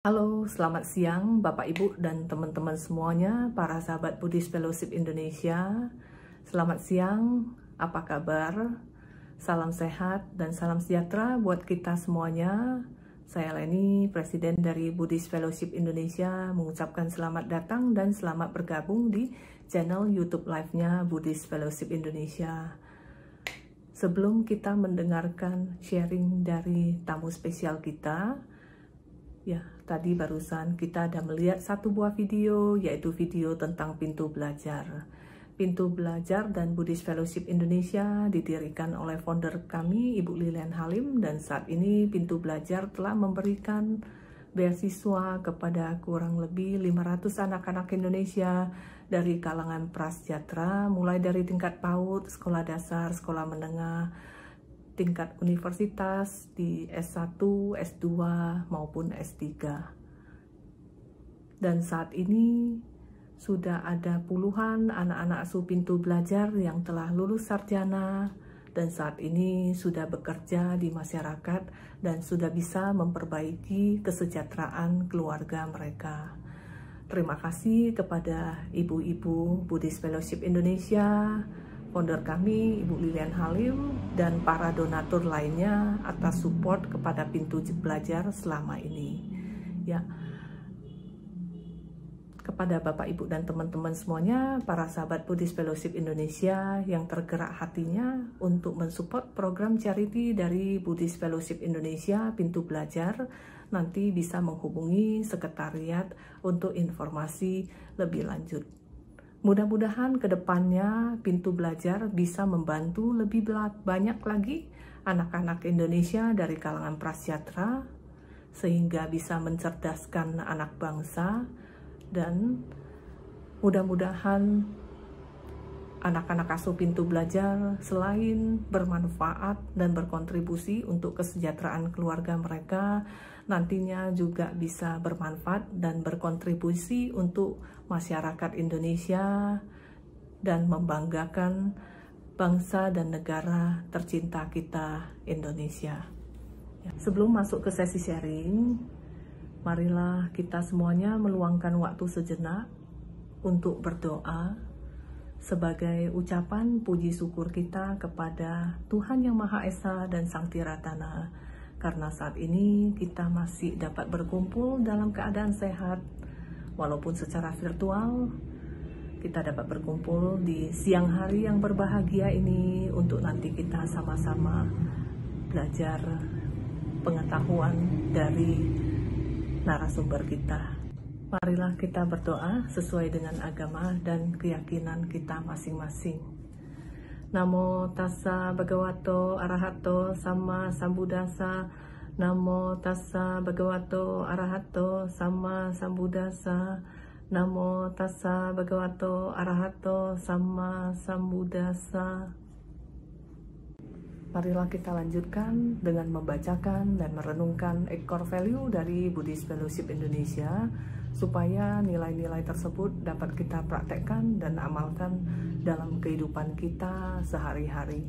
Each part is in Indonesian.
Halo, selamat siang Bapak Ibu dan teman-teman semuanya, para sahabat Buddhist Fellowship Indonesia. Selamat siang, apa kabar? Salam sehat dan salam sejahtera buat kita semuanya. Saya Leni, Presiden dari Buddhist Fellowship Indonesia, mengucapkan selamat datang dan selamat bergabung di channel YouTube Live-nya Buddhist Fellowship Indonesia. Sebelum kita mendengarkan sharing dari tamu spesial kita, ya, tadi barusan kita ada melihat satu buah video, yaitu video tentang pintu belajar. Pintu belajar dan Buddhist Fellowship Indonesia didirikan oleh founder kami, Ibu Lilian Halim, dan saat ini pintu belajar telah memberikan beasiswa kepada kurang lebih 500 anak-anak Indonesia dari kalangan prasejahtera, mulai dari tingkat PAUD, sekolah dasar, sekolah menengah, tingkat universitas di S1, S2, maupun S3. Dan saat ini sudah ada puluhan anak-anak asuh pintu belajar yang telah lulus sarjana dan saat ini sudah bekerja di masyarakat dan sudah bisa memperbaiki kesejahteraan keluarga mereka. Terima kasih kepada ibu-ibu Buddhist Fellowship Indonesia, founder kami, Ibu Lilian Halim, dan para donatur lainnya atas support kepada pintu belajar selama ini. Ya, kepada Bapak, Ibu, dan teman-teman semuanya, para sahabat Buddhist Fellowship Indonesia yang tergerak hatinya untuk mensupport program charity dari Buddhist Fellowship Indonesia, pintu belajar, nanti bisa menghubungi sekretariat untuk informasi lebih lanjut. Mudah-mudahan ke depannya pintu belajar bisa membantu lebih banyak lagi anak-anak Indonesia dari kalangan prasejahtera sehingga bisa mencerdaskan anak bangsa, dan mudah-mudahan anak-anak asuh pintu belajar selain bermanfaat dan berkontribusi untuk kesejahteraan keluarga mereka, nantinya juga bisa bermanfaat dan berkontribusi untuk masyarakat Indonesia dan membanggakan bangsa dan negara tercinta kita, Indonesia. Sebelum masuk ke sesi sharing, marilah kita semuanya meluangkan waktu sejenak untuk berdoa sebagai ucapan puji syukur kita kepada Tuhan Yang Maha Esa dan Sang Tiratana, karena saat ini kita masih dapat berkumpul dalam keadaan sehat. Walaupun secara virtual, kita dapat berkumpul di siang hari yang berbahagia ini untuk nanti kita sama-sama belajar pengetahuan dari narasumber kita. Marilah kita berdoa sesuai dengan agama dan keyakinan kita masing-masing. Namo tassa bhagavato arahato sama sambuddhassa. Namo tassa bhagavato arahato sama sambuddhassa. Namo tassa bhagavato arahato sama sambuddhassa. Marilah kita lanjutkan dengan membacakan dan merenungkan core value dari Buddhist Fellowship Indonesia supaya nilai-nilai tersebut dapat kita praktekkan dan amalkan dalam kehidupan kita sehari-hari.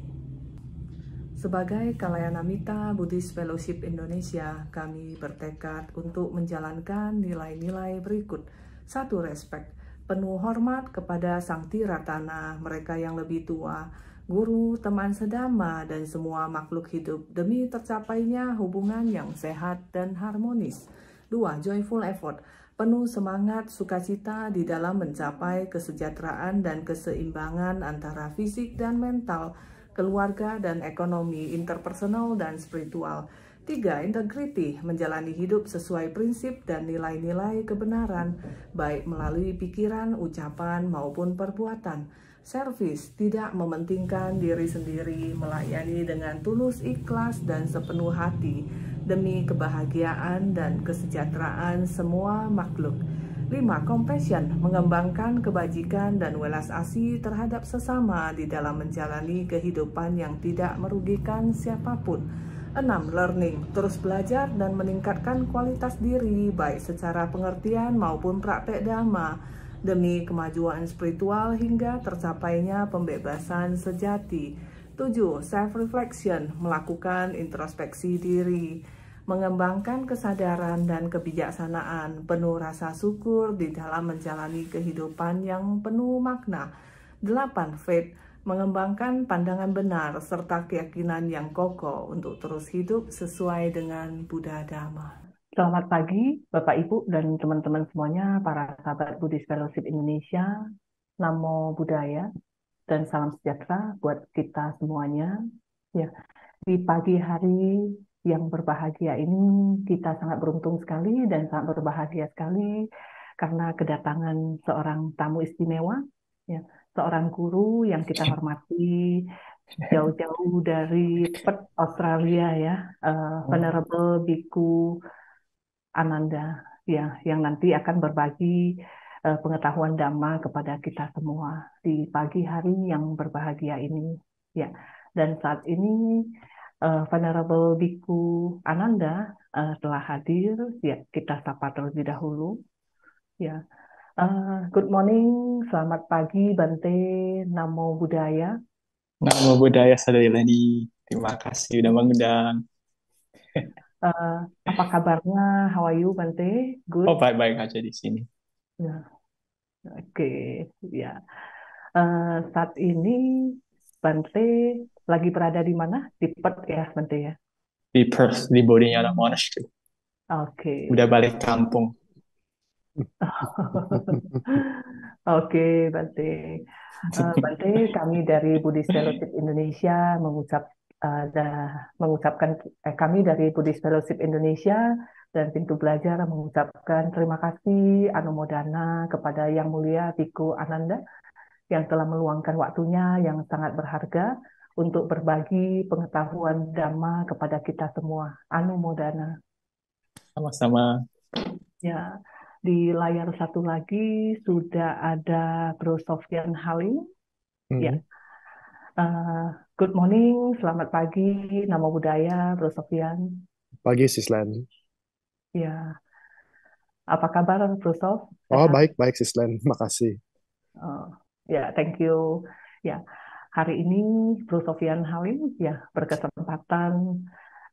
Sebagai Kalayanamita Buddhist Fellowship Indonesia, kami bertekad untuk menjalankan nilai-nilai berikut. 1. Respek, penuh hormat kepada Sang Tiratana, mereka yang lebih tua, guru, teman sedama, dan semua makhluk hidup demi tercapainya hubungan yang sehat dan harmonis. 2. Joyful effort, penuh semangat sukacita di dalam mencapai kesejahteraan dan keseimbangan antara fisik dan mental, keluarga dan ekonomi, interpersonal dan spiritual. 3. Integrity, menjalani hidup sesuai prinsip dan nilai-nilai kebenaran, baik melalui pikiran, ucapan, maupun perbuatan. Service, tidak mementingkan diri sendiri, melayani dengan tulus ikhlas dan sepenuh hati, demi kebahagiaan dan kesejahteraan semua makhluk. 5. Compassion, mengembangkan kebajikan dan welas asih terhadap sesama di dalam menjalani kehidupan yang tidak merugikan siapapun. 6. Learning, terus belajar dan meningkatkan kualitas diri, baik secara pengertian maupun praktek dhamma, demi kemajuan spiritual hingga tercapainya pembebasan sejati. 7. Self-reflection, melakukan introspeksi diri. mengembangkan kesadaran dan kebijaksanaan, penuh rasa syukur di dalam menjalani kehidupan yang penuh makna. 8. Faith, mengembangkan pandangan benar serta keyakinan yang kokoh untuk terus hidup sesuai dengan Buddha Dharma. Selamat pagi Bapak Ibu dan teman-teman semuanya, para sahabat Buddhist Fellowship Indonesia. Namo Buddhaya dan salam sejahtera buat kita semuanya. Ya, di pagi hari yang berbahagia ini kita sangat beruntung sekali dan sangat berbahagia sekali karena kedatangan seorang tamu istimewa, ya, seorang guru yang kita hormati jauh-jauh dari Perth, Australia, ya, Venerable Biku Ananda, ya, yang nanti akan berbagi pengetahuan Dhamma kepada kita semua di pagi hari yang berbahagia ini, ya. Dan saat ini Venerable Biku Ananda telah hadir, ya, kita sapa terlebih dahulu, ya. Good morning, selamat pagi Bante, Namo Buddhaya. Namo Buddhaya Sadayalani. Terima kasih udah mengundang. Apa kabarnya? How are you Bante? Oh, Good? baik-baik aja di sini. Ya, oke, ya. Saat ini Bante lagi berada di mana? Di Perth ya, Bante ya. Di Perth, di Bodhinyana Monastery. Oke. Udah balik kampung. Oke, Bante. Bante, kami dari Buddhist Fellowship Indonesia mengucapkan kami dari Buddhist Fellowship Indonesia dan Pintu Belajar mengucapkan terima kasih anumodana kepada Yang Mulia Biku Ananda yang telah meluangkan waktunya yang sangat berharga untuk berbagi pengetahuan Dhamma kepada kita semua. Anumodana. Sama-sama. Ya, di layar satu lagi sudah ada Bro Sofyan Halim. Ya, good morning, selamat pagi, Namo Buddhaya, Bro Sofyan. Pagi, Sislen. Ya, apa kabar, Bro Sof? Oh, Sehat? baik, Sislen. Makasih. Oh, ya, thank you. Ya, hari ini Bro Sofyan Halim ya berkesempatan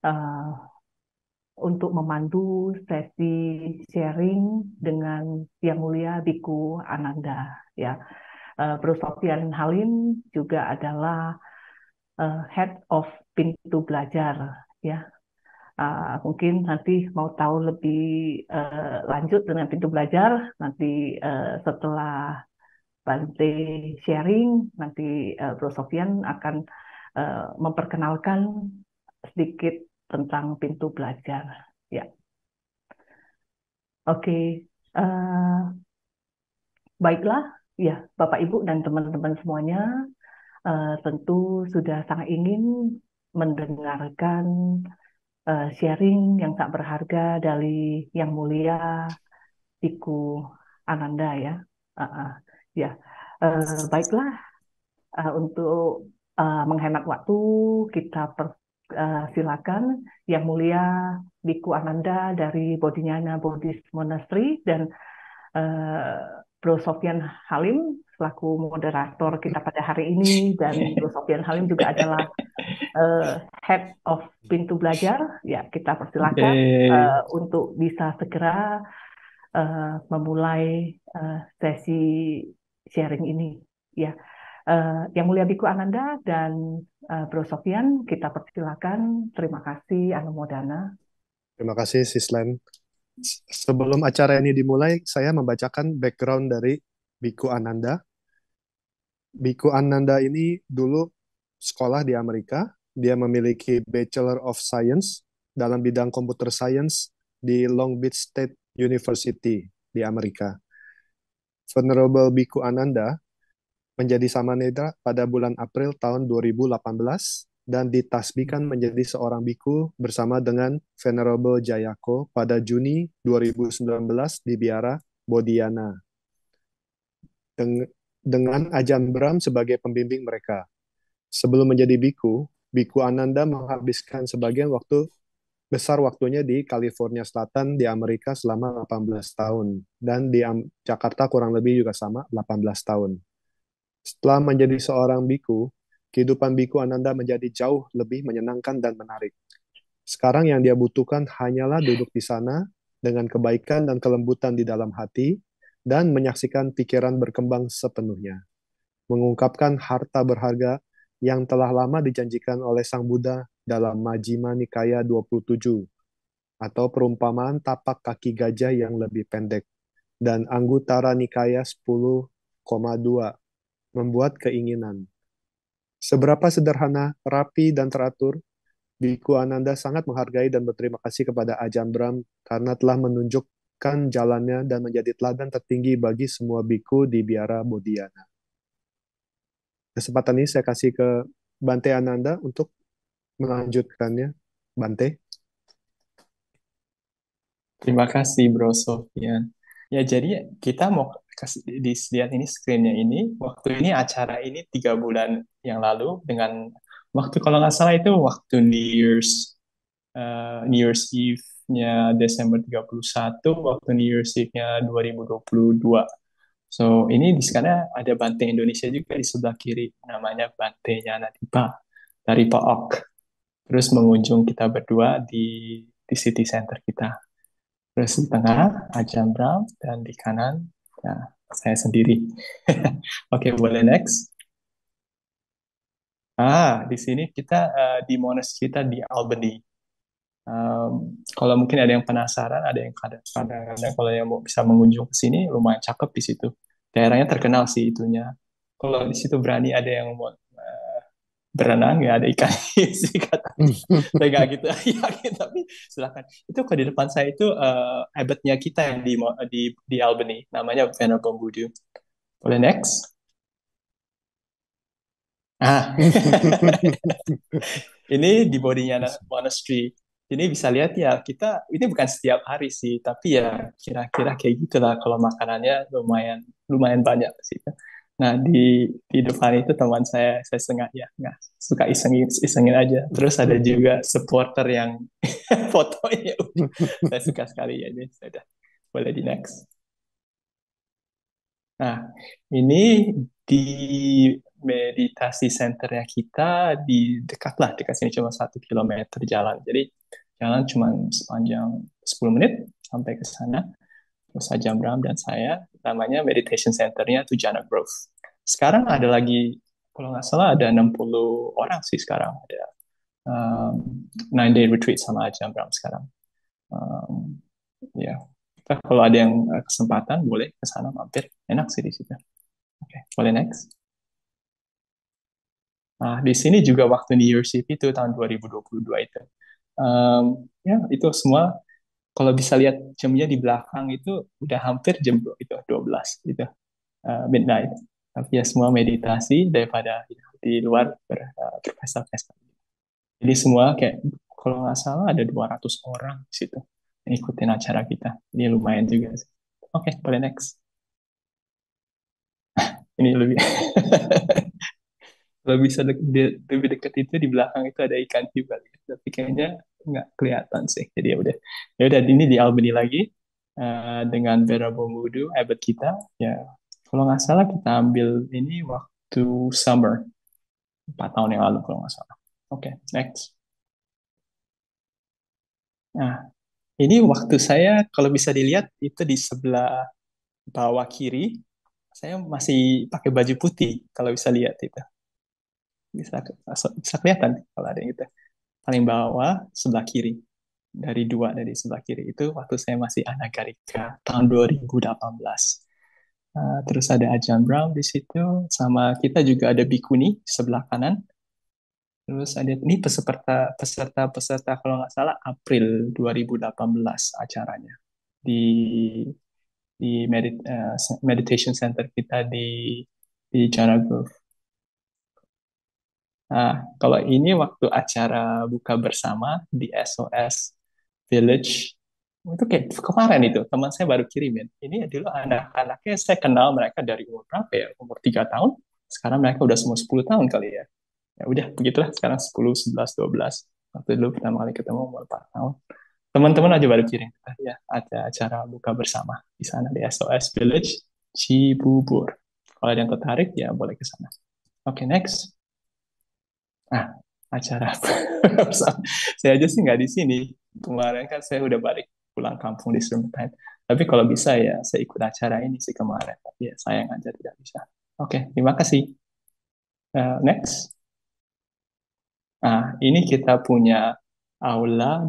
uh, untuk memandu sesi sharing dengan Yang Mulia Biku Ananda. Ya, Bro Sofyan Halim juga adalah Head of Pintu Belajar. Ya, mungkin nanti mau tahu lebih lanjut dengan Pintu Belajar nanti setelah Bante sharing, nanti Bro Sofyan akan memperkenalkan sedikit tentang Pintu Belajar. Ya, oke. Baiklah, ya Bapak Ibu dan teman-teman semuanya, tentu sudah sangat ingin mendengarkan sharing yang tak berharga dari Yang Mulia Biku Ananda, ya. Ya, baiklah, untuk menghemat waktu kita silakan Yang Mulia Biku Ananda dari Bodhinyana Buddhist Monastery dan Bro Sofyan Halim selaku moderator kita pada hari ini, dan Bro Sofyan Halim juga adalah Head of Pintu Belajar. Ya, kita persilakan untuk bisa segera memulai sesi sharing ini. Ya, Yang Mulia Biku Ananda dan Bro Sofyan, kita persilakan. Terima kasih, Anumodana. Terima kasih, Sislen. Sebelum acara ini dimulai, saya membacakan background dari Biku Ananda. Biku Ananda ini dulu sekolah di Amerika. Dia memiliki Bachelor of Science dalam bidang Computer Science di Long Beach State University di Amerika. Venerable Biku Ananda menjadi samanedra pada bulan April tahun 2018 dan ditasbihkan menjadi seorang biku bersama dengan Venerable Jayako pada Juni 2019 di biara Bodhiana dengan Ajahn Brahm sebagai pembimbing mereka. Sebelum menjadi biku, Biku Ananda menghabiskan sebagian besar waktunya di California Selatan di Amerika selama 18 tahun dan di Jakarta kurang lebih juga sama 18 tahun. Setelah menjadi seorang biku, kehidupan Biku Ananda menjadi jauh lebih menyenangkan dan menarik. Sekarang yang dia butuhkan hanyalah duduk di sana dengan kebaikan dan kelembutan di dalam hati dan menyaksikan pikiran berkembang sepenuhnya. Mengungkapkan harta berharga yang telah lama dijanjikan oleh Sang Buddha dalam Majjhima Nikaya 27 atau perumpamaan tapak kaki gajah yang lebih pendek dan Anguttara Nikaya 10,2 membuat keinginan. Seberapa sederhana, rapi, dan teratur, Biku Ananda sangat menghargai dan berterima kasih kepada Ajahn Brahm karena telah menunjukkan jalannya dan menjadi teladan tertinggi bagi semua biku di biara Bodhiana. Kesempatan ini saya kasih ke Bante Ananda untuk melanjutkannya. Bante. Terima kasih Bro Sofian. Ya, jadi kita mau kasih lihat ini screen-nya ini. Waktu ini acara ini 3 bulan yang lalu dengan waktu kalau nggak salah itu waktu New Year's Eve-nya Desember 31, waktu New Year's Eve-nya 2022. So, ini di sana ada Bante Indonesia juga di sebelah kiri, namanya Bante Nyanatipa dari POOK. Terus mengunjung kita berdua di City Center kita. Terus di tengah Ajahn Brahm dan di kanan ya, saya sendiri. Oke, boleh next. Di sini kita di monas kita di Albany. Kalau mungkin ada yang penasaran, ada yang kadang-kadang kalau yang mau bisa mengunjung ke sini, lumayan cakep di situ. Daerahnya terkenal sih itunya. Kalau di situ berani ada yang mau berenang, ya ada ikan sih katanya. Saya nggak gitu yakin, tapi silakan. Itu kalau di depan saya itu abbotnya kita yang di Albany, namanya Venerable Buddha. Boleh next? Ini di bodinya monastery. Ini bisa lihat ya, kita ini bukan setiap hari sih, tapi ya kira-kira kayak gitulah kalau makanannya lumayan lumayan banyak sih. Nah, di depan itu teman saya sengaja ya, nggak suka isengin aja. Terus ada juga supporter yang fotonya, saya suka sekali ya ini. Sudah, boleh di next. Nah, ini di meditasi centernya kita di dekat lah, dekat sini cuma 1 kilometer jalan. Jadi jalan cuma sepanjang 10 menit sampai ke sana. Terus Ajahn Brahm dan saya, namanya meditation centernya itu Jana Grove. Sekarang ada lagi, kalau nggak salah ada 60 orang sih sekarang. Ada 9-day retreat sama Ajahn Brahm sekarang. Ya, kalau ada yang kesempatan boleh ke sana mampir, enak sih di situ. Oke, boleh next. Nah, di sini juga waktu New Year's Eve itu tahun 2022 itu. Ya, itu semua kalau bisa lihat jamnya di belakang itu udah hampir jam itu 12 gitu, midnight. Tapi ya semua meditasi daripada di luar berpesta-pesta. Jadi semua kayak kalau nggak salah ada 200 orang di situ yang ikutin acara kita. Ini lumayan juga sih. Oke, boleh next. Ini lebih kalau bisa lebih dekat itu di belakang itu ada ikan hiu kali ya. Tapi kayaknya nggak kelihatan sih. Jadi ya udah ini di Albany lagi dengan Venerable Wudu abbot kita. Ya kalau nggak salah kita ambil ini waktu summer 4 tahun yang lalu kalau nggak salah. Oke, next. Nah, ini waktu saya kalau bisa dilihat itu di sebelah bawah kiri. Saya masih pakai baju putih kalau bisa lihat itu. Bisa kelihatan kalau ada yang itu. Paling bawah sebelah kiri, dari sebelah kiri itu waktu saya masih anagarika tahun 2018. Terus ada Ajahn Brahm di situ, sama kita juga ada Bikuni di sebelah kanan. Terus ada ini peserta kalau nggak salah April 2018 acaranya di meditation center kita di Jana Grove. Nah, kalau ini waktu acara buka bersama di SOS Village, itu kayak kemarin itu, teman saya baru kirimin. Ini dulu anak-anaknya saya kenal mereka dari umur berapa ya? Umur 3 tahun. Sekarang mereka udah semua 10 tahun kali ya. Ya udah, begitulah. Sekarang 10, 11, 12. Waktu dulu pertama kali ketemu umur 4 tahun. Teman-teman aja baru kirim. Ya, ada acara buka bersama di sana di SOS Village Cibubur. Kalau ada yang tertarik, ya boleh ke sana. Oke, next. Nah, acara saya aja sih nggak di sini. Kemarin kan saya udah balik pulang kampung di Summertime. Tapi kalau bisa ya saya ikut acara ini sih kemarin. Tapi ya sayang aja tidak bisa. Oke, terima kasih. Next. Nah, ini kita punya aula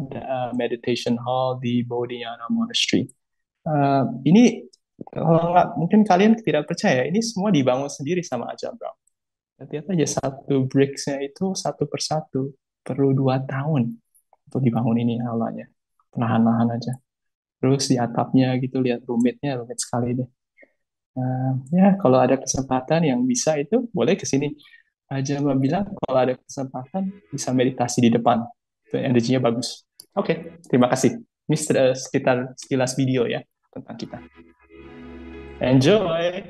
meditation hall di Bodhinyana Monastery. Ini kalau nggak, mungkin kalian tidak percaya, ini semua dibangun sendiri sama Ajahn Brahm. Lihat aja satu bricks-nya itu satu persatu perlu 2 tahun untuk dibangun ini aulanya, perlahan-lahan aja. Terus di atapnya gitu lihat rumitnya, rumit sekali deh. Ya kalau ada kesempatan yang bisa itu boleh ke sini. Aja Mbak bilang kalau ada kesempatan bisa meditasi di depan, itu energinya bagus. Oke, terima kasih. Ini sekitar sekilas video ya tentang kita. Enjoy.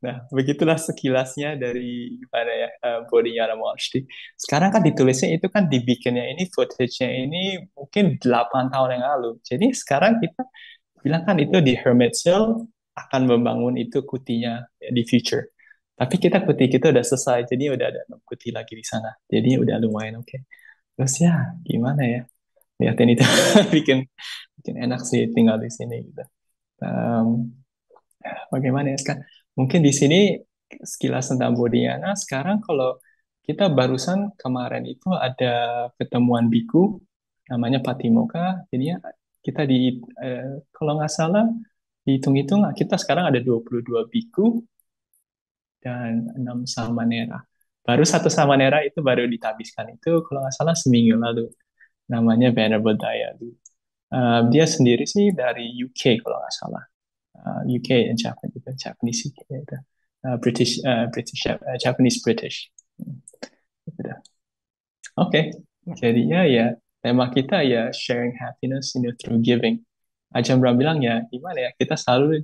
Nah, begitulah sekilasnya dari gimana ya Bodhinyana Monastery. Sekarang kan ditulisnya itu kan dibikinnya ini footage-nya ini mungkin 8 tahun yang lalu. Jadi sekarang kita bilang kan itu di Hermit Hill akan membangun itu kutinya ya, di future. Tapi kita kuti kita udah selesai, jadi udah ada 6 kuti lagi di sana. Jadi udah lumayan oke. Terus ya gimana ya, lihatin itu bikin bikin enak sih tinggal di sini gitu. Em, Bagaimana ya sekarang? Mungkin di sini sekilas tentang Bodhinyana. Sekarang kalau kita barusan kemarin itu ada ketemuan biku namanya Patimokkha. Jadinya kita kalau nggak salah dihitung-hitung kita sekarang ada 22 biku dan 6 samanera. Baru satu samanera itu baru ditabiskan itu kalau nggak salah seminggu lalu. Namanya Venerable Dayadu. Dia sendiri sih dari UK kalau nggak salah. UK and Japan gitu, Japanese UK gitu. Japanese British. Gitu dah. Oke, Ya. jadinya ya tema kita ya sharing happiness through giving. Ajahn Brahm bilang ya gimana ya kita selalu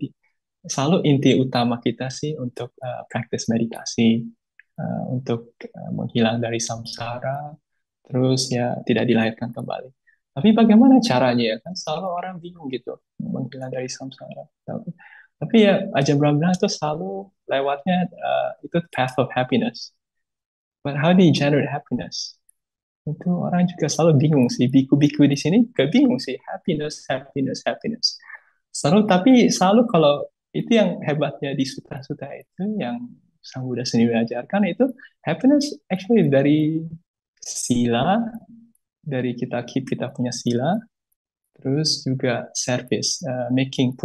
inti utama kita sih untuk praktis meditasi, untuk menghilang dari samsara, terus ya tidak dilahirkan kembali. Tapi bagaimana caranya ya kan selalu orang bingung gitu menghilang dari samsara. Tapi ya Ajahn Brahm bilang itu selalu lewatnya itu path of happiness. But how do you generate happiness? Itu orang juga selalu bingung sih. Biku-biku di sini juga bingung sih. Happiness, happiness, happiness. Tapi selalu kalau itu yang hebatnya di sutra-sutra itu yang Sang Buddha sendiri ajarkan itu happiness actually dari sila, dari kita keep kita punya sila, terus juga service, making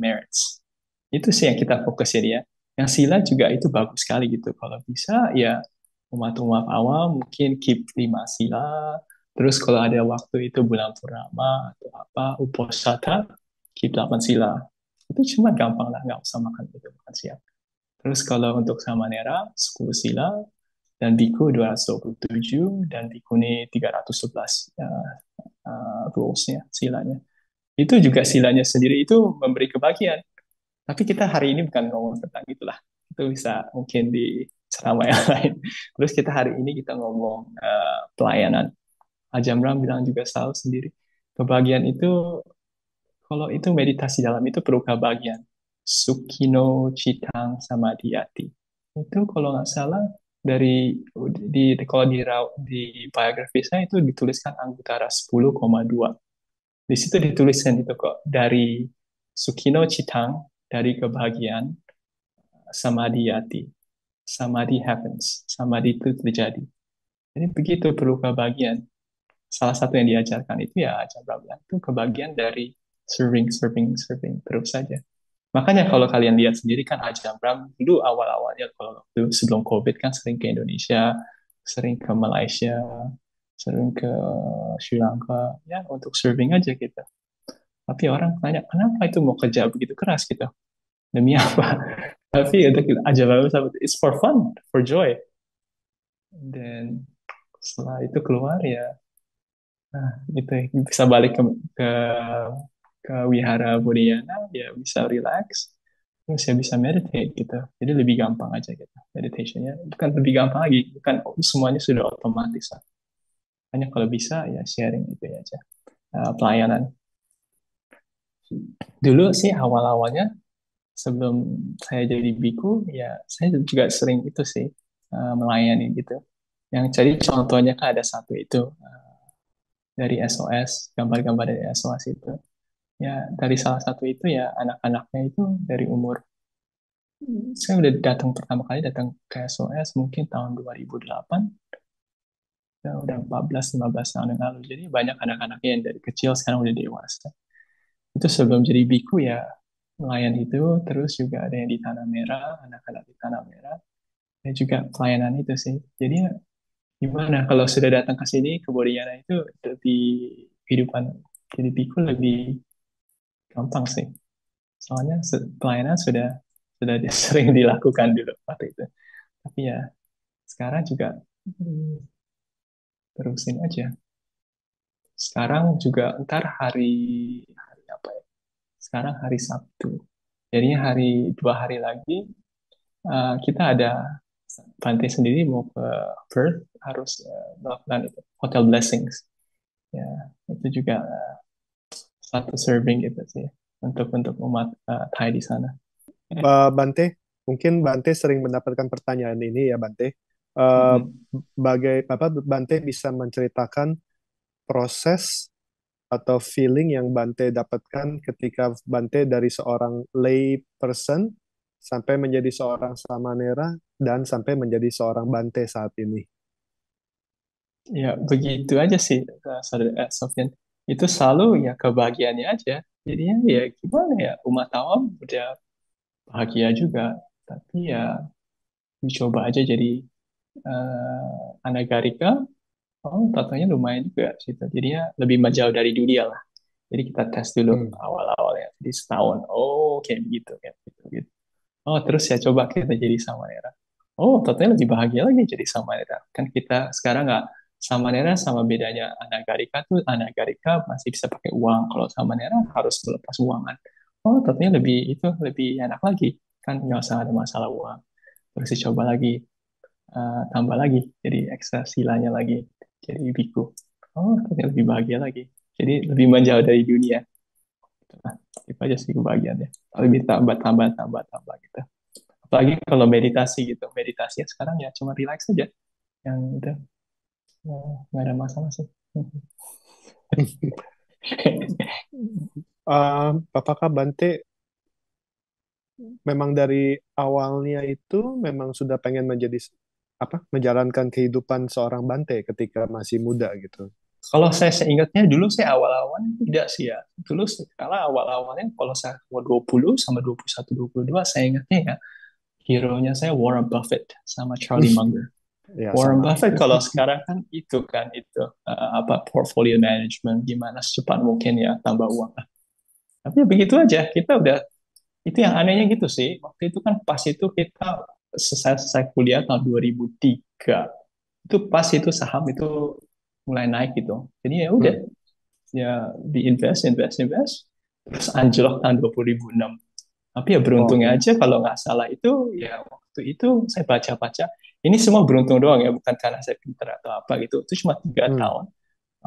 merits. Itu sih yang kita fokus ya dia. Yang sila juga itu bagus sekali gitu. Kalau bisa ya umat-umat awam mungkin keep 5 sila. Terus kalau ada waktu itu bulan purnama atau apa uposatha keep 8 sila. Itu cuma gampang lah, nggak usah makan itu makan siang. Terus kalau untuk samanera 10 sila dan biku 227 dan bikuni 311 rulesnya silanya. Itu juga silanya sendiri itu memberi kebahagiaan. Tapi kita hari ini bukan ngomong tentang itulah. Itu bisa mungkin di ceramah yang lain. Terus kita hari ini kita ngomong pelayanan. Ajahn Brahm bilang juga selalu sendiri. Kebahagiaan itu, kalau itu meditasi dalam itu perlu kebahagiaan. Sukino Citang Samadhiyati. Itu kalau nggak salah kalau di biografi saya itu dituliskan Anggutara 10,2. Di situ dituliskan itu kok dari Sukino Citang, dari kebahagiaan, Samadhiyati. Samadhi happens. Samadhi itu terjadi. Jadi begitu perlu kebahagiaan. Salah satu yang diajarkan itu ya Ajahn Brahm itu kebahagiaan dari serving, serving, serving terus saja. Makanya kalau kalian lihat sendiri kan Ajahn Brahm dulu awal-awalnya kalau waktu sebelum COVID kan sering ke Indonesia, sering ke Malaysia, sering ke Sri Lanka ya untuk serving aja gitu. Tapi orang tanya kenapa itu mau kerja begitu keras gitu? Demi apa? Tapi untuk Ajahn Brahm it's for fun, for joy. Dan setelah itu keluar ya, nah gitu ya. Bisa balik ke ke wihara Bodhinyana ya bisa relax terus ya bisa meditate gitu jadi lebih gampang aja gitu meditationnya bukan lebih gampang lagi bukan semuanya sudah otomatis lah hanya kalau bisa ya sharing itu ya aja. Pelayanan dulu sih awal-awalnya sebelum saya jadi biku ya saya juga sering itu sih melayani gitu yang jadi contohnya kan ada satu itu dari SOS gambar-gambar dari SOS itu ya dari salah satu itu ya anak-anaknya itu dari umur saya udah datang pertama kali datang ke SOS mungkin tahun 2008 ya udah 14-15 tahun yang lalu jadi banyak anak-anaknya yang dari kecil sekarang udah dewasa itu sebelum jadi biku ya nelayan itu terus juga ada yang di Tanah Merah anak-anak di Tanah Merah dan juga pelayanan itu sih jadi gimana kalau sudah datang ke sini ke Bodhinyana itu lebih kehidupan jadi biku lebih gampang sih soalnya pelayanan sudah sering dilakukan dulu waktu itu. Tapi ya sekarang juga hmm, terusin aja. Sekarang juga ntar hari apa ya? Sekarang hari Sabtu. Jadinya 2 hari lagi kita ada Bante sendiri mau ke Perth harus melakukan itu Hotel Blessings ya, itu juga satu serving gitu sih untuk umat Thai di sana. Bante, mungkin Bante sering mendapatkan pertanyaan ini ya Bante. Eh, Mm-mm. Bante bisa menceritakan proses atau feeling yang Bante dapatkan ketika Bante dari seorang lay person sampai menjadi seorang samanera dan sampai menjadi seorang Bante saat ini. Ya begitu aja sih, Saudara Sofyan. Itu selalu ya kebahagiaannya aja. Jadinya ya gimana ya, umat awam udah bahagia juga. Tapi ya dicoba aja jadi anagarika. Oh, tatanya lumayan juga gitu. Jadinya lebih menjauh dari dunia lah. Jadi kita tes dulu Hmm. awal-awalnya. Jadi setahun. Oh, kayak begitu, kayak gitu, gitu. Oh, terus ya coba kita jadi samanera. Oh, totalnya lebih bahagia lagi jadi samanera. Kan kita sekarang nggak samanera sama bedanya anagarika tuh anagarika masih bisa pakai uang. Kalau samanera harus melepas uang kan. Oh, totalnya lebih enak lagi. Kan nggak usah ada masalah uang. Terus dicoba lagi, tambah lagi, jadi ekstra silanya lagi, jadi biku. Oh, totalnya lebih bahagia lagi. Jadi lebih menjauh dari dunia. Nah, itu aja sih kebahagiaannya. Lebih tambah, tambah, tambah, tambah gitu. Apalagi kalau meditasi gitu. Meditasi ya sekarang ya cuma relax aja. Yang itu nggak ada masalah sih. Apakah Bante memang dari awalnya itu memang sudah pengen menjadi apa menjalankan kehidupan seorang Bante ketika masih muda gitu? Kalau saya seingatnya dulu saya awal-awal tidak sih ya. Dulu kalau awal-awalnya kalau saya umur 20 sama 21, 22 saya ingatnya ya hero-nya saya Warren Buffett sama Charlie Munger. Ya Warren sama. Buffett kalau sekarang kan itu apa portfolio management gimana secepat mungkin ya tambah uang. Tapi ya begitu aja kita udah itu yang anehnya gitu sih. Waktu itu kan pas itu kita selesai kuliah tahun 2003. Itu pas itu saham itu mulai naik gitu. Jadi ya udah Hmm. ya diinvest invest invest terus anjlok tahun 2006. Tapi ya Oh, beruntungnya oke. aja kalau nggak salah itu ya waktu itu saya baca-baca ini semua beruntung doang ya bukan karena saya pintar atau apa gitu. Itu cuma tiga Hmm. tahun.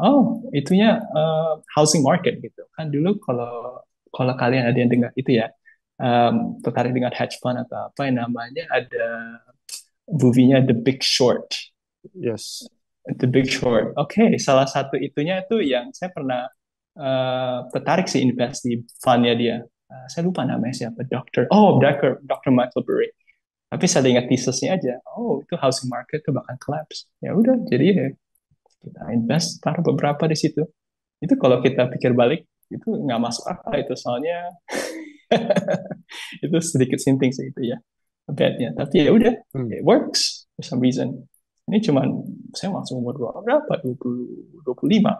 Oh, itunya housing market gitu. Kan dulu kalau kalau kalian ada yang dengar itu ya tertarik dengan hedge fund atau apa yang namanya ada movie-nya The Big Short. Yes. The Big Short. Oke, salah satu itunya itu yang saya pernah tertarik sih invest di fundnya dia. Saya lupa namanya siapa, Dr. Michael Burry. Tapi saya ingat thesis-nya aja. Oh, itu housing market itu bakal collapse. Ya udah, jadi ya kita invest taruh beberapa di situ. Itu kalau kita pikir balik itu nggak masuk akal itu soalnya itu sedikit sinting sih itu ya bednya. Tapi ya udah, Hmm. it works for some reason. Ini cuman saya masuk umur berapa? 25.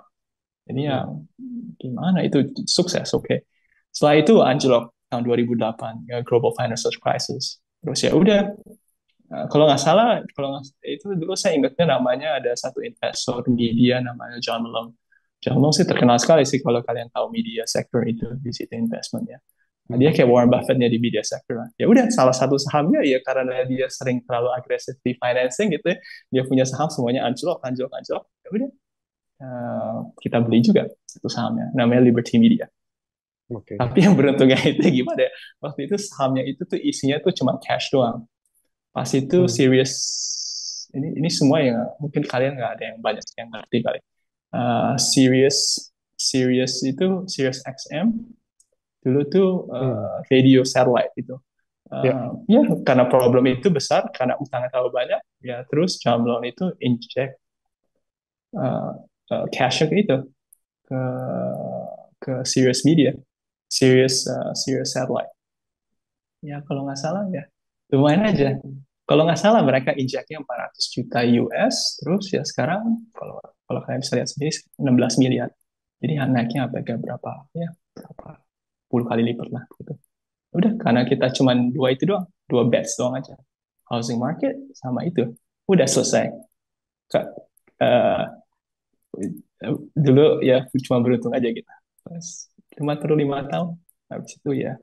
Jadi ya Hmm. gimana itu sukses, oke. Okay. Setelah itu anjlok tahun 2008 ya, global financial crisis. Terus ya udah kalau nggak salah itu dulu saya ingatnya namanya ada satu investor media namanya John Malone. John Malone sih terkenal sekali sih kalau kalian tahu media sector itu di situ investmentnya. Nah, dia Hmm. kayak Warren Buffett-nya di media sector. Ya udah salah satu sahamnya ya karena dia sering terlalu agresif di financing gitu, dia punya saham semuanya anjlok, anjlok, anjlok. Ya udah kita beli juga satu sahamnya namanya Liberty Media. Oke. Tapi yang beruntungnya itu gimana ya? Waktu itu sahamnya itu tuh isinya tuh cuma cash doang. Pas itu Hmm. serious ini semua yang mungkin kalian nggak ada yang banyak yang ngerti kali. Serious Serious itu Serious XM dulu tuh Hmm. radio satellite itu. Ya. Ya karena problem itu besar karena utangnya terlalu banyak ya terus Jamlon itu inject uh, cash ke itu ke Sirius Media, Sirius Satellite. Ya kalau nggak salah ya lumayan aja. Kalau nggak salah mereka injeknya 400 juta US, terus ya sekarang kalau kalau kalian bisa lihat sendiri 16 miliar. Jadi naiknya apa berapa ya berapa puluh kali lipat lah gitu. Udah karena kita cuma dua itu doang, dua bets doang aja. Housing market sama itu. Udah selesai. Kak, eh, dulu ya cuma beruntung aja gitu. Terus cuma terus 5 tahun. Habis itu ya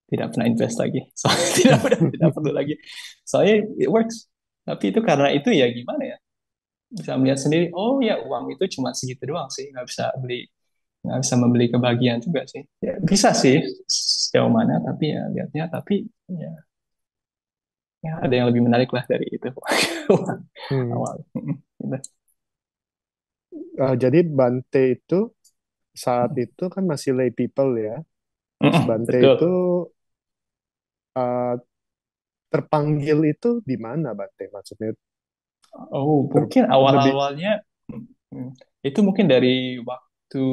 tidak pernah invest lagi. Soalnya tidak perlu lagi. Soalnya it works. Tapi itu karena itu ya gimana ya? Bisa melihat sendiri. Oh ya uang itu cuma segitu doang sih. Nggak bisa membeli kebahagiaan juga sih. Ya, bisa sih sejauh mana. Tapi ya lihatnya. Tapi ya, ya ada yang lebih menarik lah dari itu. Hmm. Awal. Gitu. Jadi Bante itu saat itu kan masih lay people ya. Terus Bante Betul. itu uh, terpanggil itu di mana Bante? Maksudnya Oh, ter- mungkin lebih awal-awalnya hmm, itu mungkin dari waktu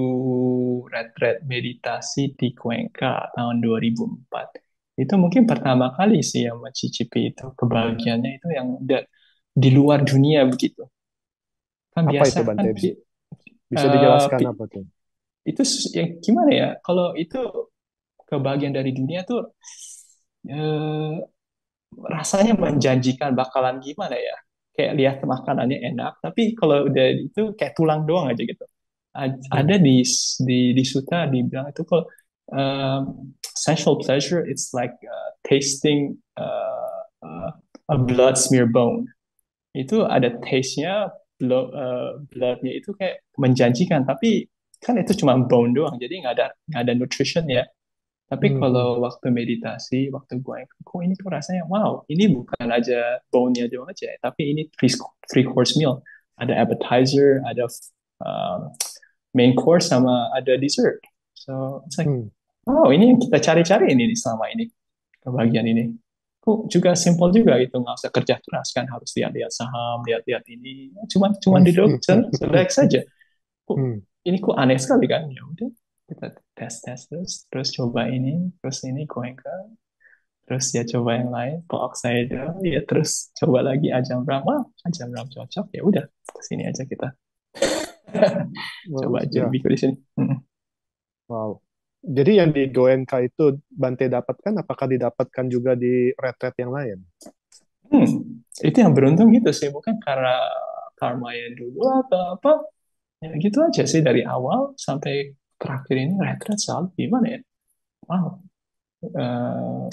retret meditasi di Cuenca tahun 2004. Itu mungkin pertama kali sih yang mencicipi itu kebahagiaannya itu yang di luar dunia begitu. Kan apa itu biasa kan Bante? Bisa eh, dijelaskan apa tuh? itu yang gimana ya? Kalau itu kebahagiaan dari dunia tuh eh, rasanya menjanjikan bakalan gimana ya? Kayak lihat makanannya enak, tapi kalau udah itu kayak tulang doang aja gitu. Hmm. Ada di Suta dibilang itu kalau sensual pleasure it's like tasting a blood smear bone. Itu ada taste-nya bloodnya itu kayak menjanjikan, tapi kan itu cuma bone doang, jadi nggak ada nutrition ya. Tapi Hmm. Hmm. kalau waktu meditasi, waktu gue, kok ini tuh rasanya, wow, ini bukan aja bone-nya doang aja, tapi ini three course meal. Ada appetizer, ada um, main course, sama ada dessert. So, it's like, Hmm. oh, ini yang kita cari-cari ini selama ini, kebahagiaan ini. Kok juga simple juga gitu, nggak usah kerja keras kan, harus lihat-lihat saham, lihat-lihat ini. Cuma Hmm. duduk, relax saja. Kok Hmm. ini kok aneh sekali kan? Ya udah, kita tes terus coba ini, terus ini going ke, terus ya coba yang lain, peroxide, ya terus coba lagi ajam ram, wah ajam ram cocok, ya udah kesini aja kita coba aja Ya, bikin di sini. wow. Jadi yang di Goenka itu Bante dapatkan, apakah didapatkan juga di retret yang lain? Itu yang beruntung gitu sih, bukan karena karma yang dulu atau apa, ya gitu aja sih dari awal sampai terakhir ini retret selalu gimana ya, wow,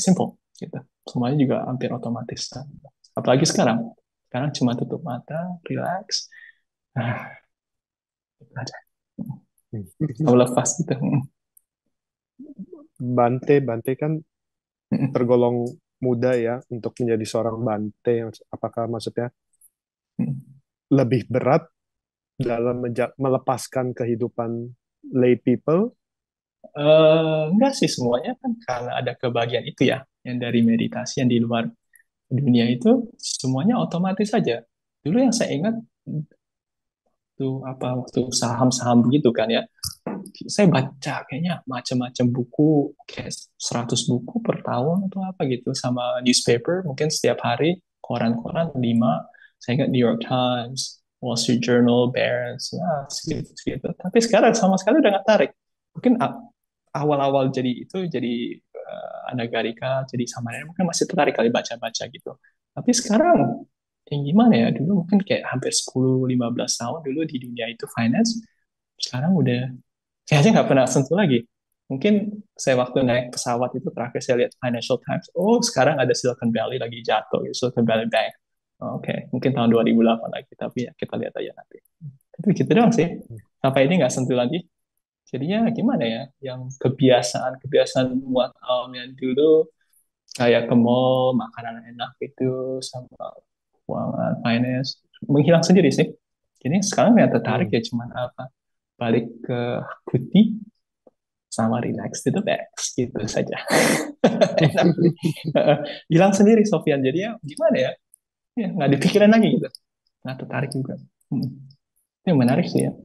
simple gitu, semuanya juga hampir otomatis kan. Apalagi sekarang cuma tutup mata, relax, gitu aja, Hmm. mau lepas gitu. Bante kan tergolong muda ya untuk menjadi seorang Bante. Apakah maksudnya lebih berat dalam melepaskan kehidupan lay people? Enggak sih, semuanya kan karena ada kebahagiaan itu ya, yang dari meditasi yang di luar dunia itu semuanya otomatis saja. Dulu yang saya ingat tuh apa, waktu saham-saham begitu kan ya, saya baca kayaknya macam-macam buku, kayak 100 buku per tahun atau apa gitu, sama newspaper mungkin setiap hari, koran-koran 5, saya ingat New York Times, Wall Street Journal, Barron's, ya segitu. Tapi sekarang sama sekali udah nggak tarik. Mungkin awal-awal jadi Anagarika, jadi Samadhi, mungkin masih tertarik kali baca-baca gitu. Tapi sekarang yang gimana ya, dulu mungkin kayak hampir 10-15 tahun dulu di dunia itu finance, sekarang udah kayaknya nggak pernah sentuh lagi. Mungkin saya waktu naik pesawat itu terakhir saya lihat Financial Times, oh sekarang ada Silicon Valley lagi jatuh, gitu, Silicon Valley Bank. Oh, oke, mungkin tahun 2008 lagi, tapi ya kita lihat aja nanti. Tapi gitu doang sih. Sampai ini nggak sentuh lagi. Jadinya gimana ya, yang kebiasaan muat yang dulu kayak ke mall, makanan enak itu, sama keuangan, finance, menghilang sendiri sih. Jadi sekarang yang tertarik Hmm. ya cuman apa, balik ke kuti sama relax itu best gitu saja. Enak. Hilang sendiri Sofian, jadi ya gimana ya, ya nggak dipikirin lagi gitu, nggak tertarik juga. Itu yang menarik sih ya.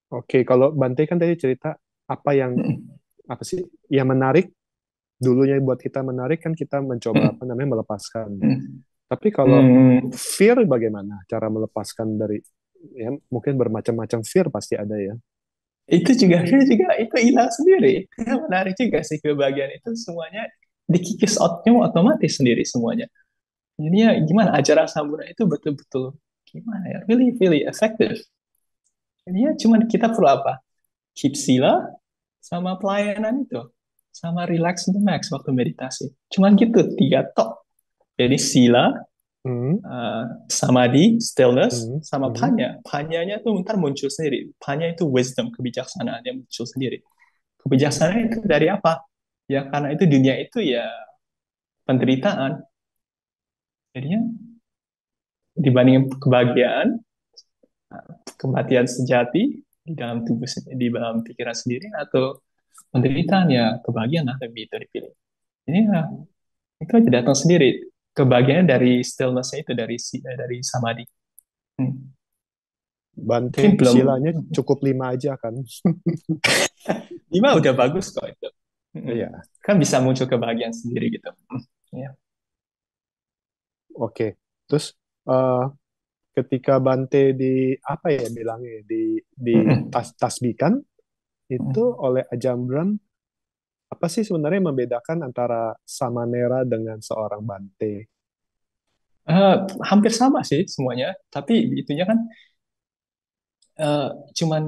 Oke, kalau Bante kan tadi cerita apa yang apa sih yang menarik dulunya buat kita menarik kan kita mencoba apa namanya melepaskan. Tapi kalau fear bagaimana cara melepaskan dari ya mungkin bermacam-macam fear pasti ada ya. Itu juga itu hilang sendiri. Itu yang menarik juga sih, kebahagiaan itu semuanya dikikis outnya otomatis sendiri semuanya. Jadinya gimana, ajaran Samudra itu betul-betul gimana ya, really really effective. Jadinya cuma kita perlu apa, keep sila sama pelayanan itu, sama relax to the max waktu meditasi. Cuman gitu, 3 tok. Jadi sila, Hmm, samadhi, stillness, hmm, sama hmm. panya. Panyanya tuh ntar muncul sendiri. Panya itu wisdom, kebijaksanaan yang muncul sendiri. Kebijaksanaan itu dari apa? Ya karena itu dunia itu ya penderitaan. Jadinya dibandingin kebahagiaan, kematian sejati di dalam tubuh, di dalam pikiran sendiri, atau penderitaan, ya kebahagiaan lah lebih itu dipilih. Ini ya, itu aja datang sendiri. Kebahagiaan dari stillness itu, dari samadhi. Bante, Mungkin belum, silanya cukup 5 aja kan? 5 udah bagus kok itu. Iya, Kan bisa muncul kebahagiaan sendiri gitu. Ya. oke. Terus eh, ketika Bante di apa ya bilangnya di tasbikan itu oleh Ajahn Brahm, apa sih sebenarnya yang membedakan antara Samanera dengan seorang Bante? Eh, Hampir sama sih semuanya, tapi itunya kan eh, cuman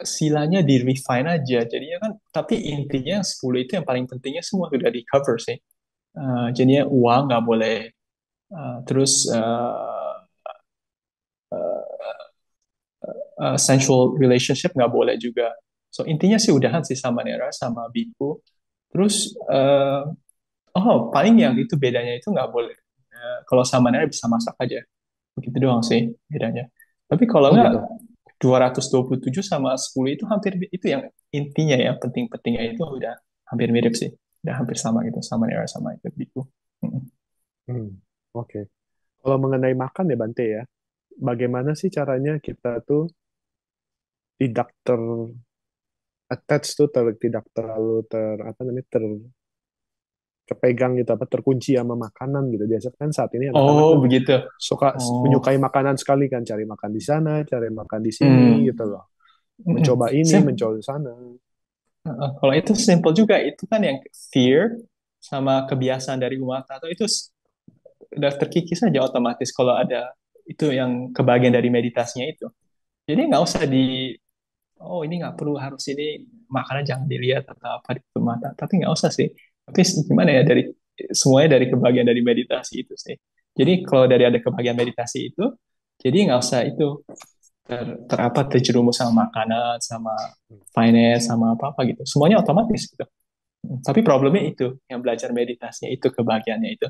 silanya di refine aja jadinya kan, tapi intinya 10 itu yang paling pentingnya semua sudah di cover sih. Jadinya uang nggak boleh, terus sensual relationship nggak boleh juga. So intinya sih udahan sih sama Nera sama Biku. Terus oh paling yang itu bedanya itu nggak boleh. Kalau sama Nera bisa masak aja, begitu doang sih bedanya. Tapi kalau Oh nggak, gitu. 227 sama 10 itu hampir itu yang intinya, ya penting-pentingnya itu udah hampir mirip sih, udah hampir sama gitu sama Nera sama itu Biku. Hmm, oke. Kalau mengenai makan ya Bante ya, bagaimana sih caranya kita tuh tidak attach tuh tidak terlalu apa namanya terpegang gitu apa terkunci sama makanan gitu. Biasanya kan saat ini anak-anak Oh tuh begitu. suka Oh. menyukai makanan sekali kan, cari makan di sana, cari makan di sini Hmm. gitu loh. Mm-mm. Mencoba ini, mencoba sana. Kalau itu simple juga, itu kan yang fear sama kebiasaan dari umat atau itu udah terkikis saja otomatis kalau ada itu yang kebagian dari meditasinya itu. Jadi nggak usah oh ini nggak perlu harus ini makanan jangan dilihat atau apa di depan mata, tapi nggak usah sih. Tapi gimana ya, dari semuanya dari kebagian dari meditasi itu sih. Jadi kalau dari ada kebagian meditasi itu, jadi nggak usah itu terjerumus sama makanan, sama finance, sama apa apa gitu. Semuanya otomatis gitu. Tapi problemnya itu, yang belajar meditasinya itu kebahagiaannya itu.